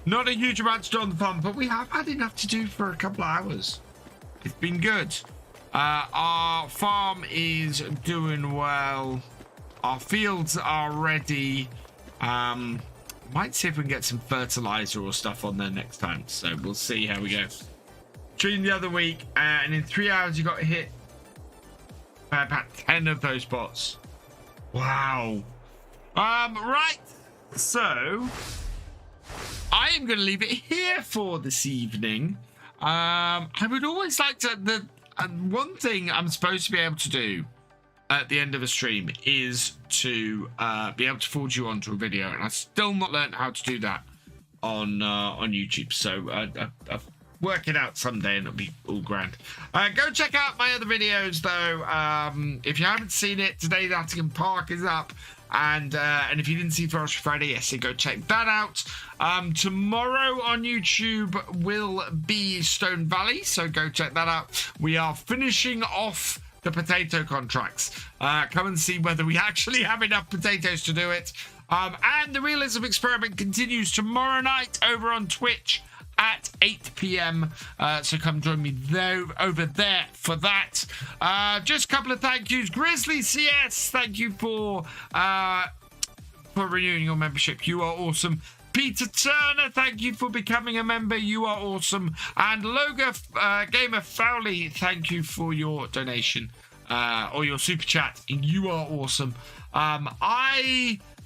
Not a huge amount to do on the farm, but we have had enough to do for a couple of hours. It's been good. Our farm is doing well. Our fields are ready. Might see if we can get some fertilizer or stuff on there next time. So we'll see how we go. Treating the other week, and in 3 hours you got hit by about 10 of those bots. Wow. Right. So I am going to leave it here for this evening. I would always like to. One thing I'm supposed to be able to do at the end of a stream is to be able to forward you onto a video, and I've still not learned how to do that on YouTube. So I'll work it out someday, and it'll be all grand. Go check out my other videos, though. If you haven't seen it, today Nottingham Park is up. And if you didn't see Forestry Freddy, yes, so go check that out. Tomorrow on YouTube will be Stone Valley, so go check that out. We are finishing off the potato contracts. Come and see whether we actually have enough potatoes to do it. And the realism experiment continues tomorrow night over on Twitch at 8 p.m. So come join me over there for that. Just a couple of thank yous. Grizzly CS, thank you for renewing your membership. You are awesome. Peter Turner, thank you for becoming a member. You are awesome. And Logitech Gamer Fowley, thank you for your donation or your super chat. You are awesome. As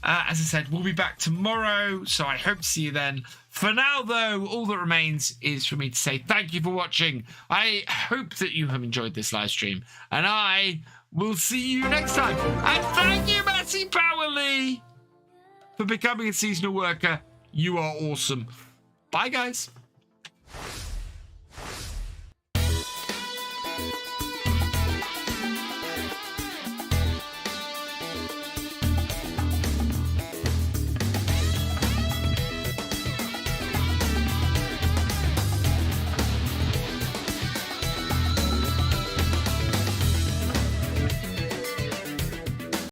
I said, we'll be back tomorrow, so I hope to see you then. For now, though, all that remains is for me to say thank you for watching. I hope that you have enjoyed this live stream, and I will see you next time. And thank you, Matty Powerley, for becoming a seasonal worker. You are awesome. Bye, guys.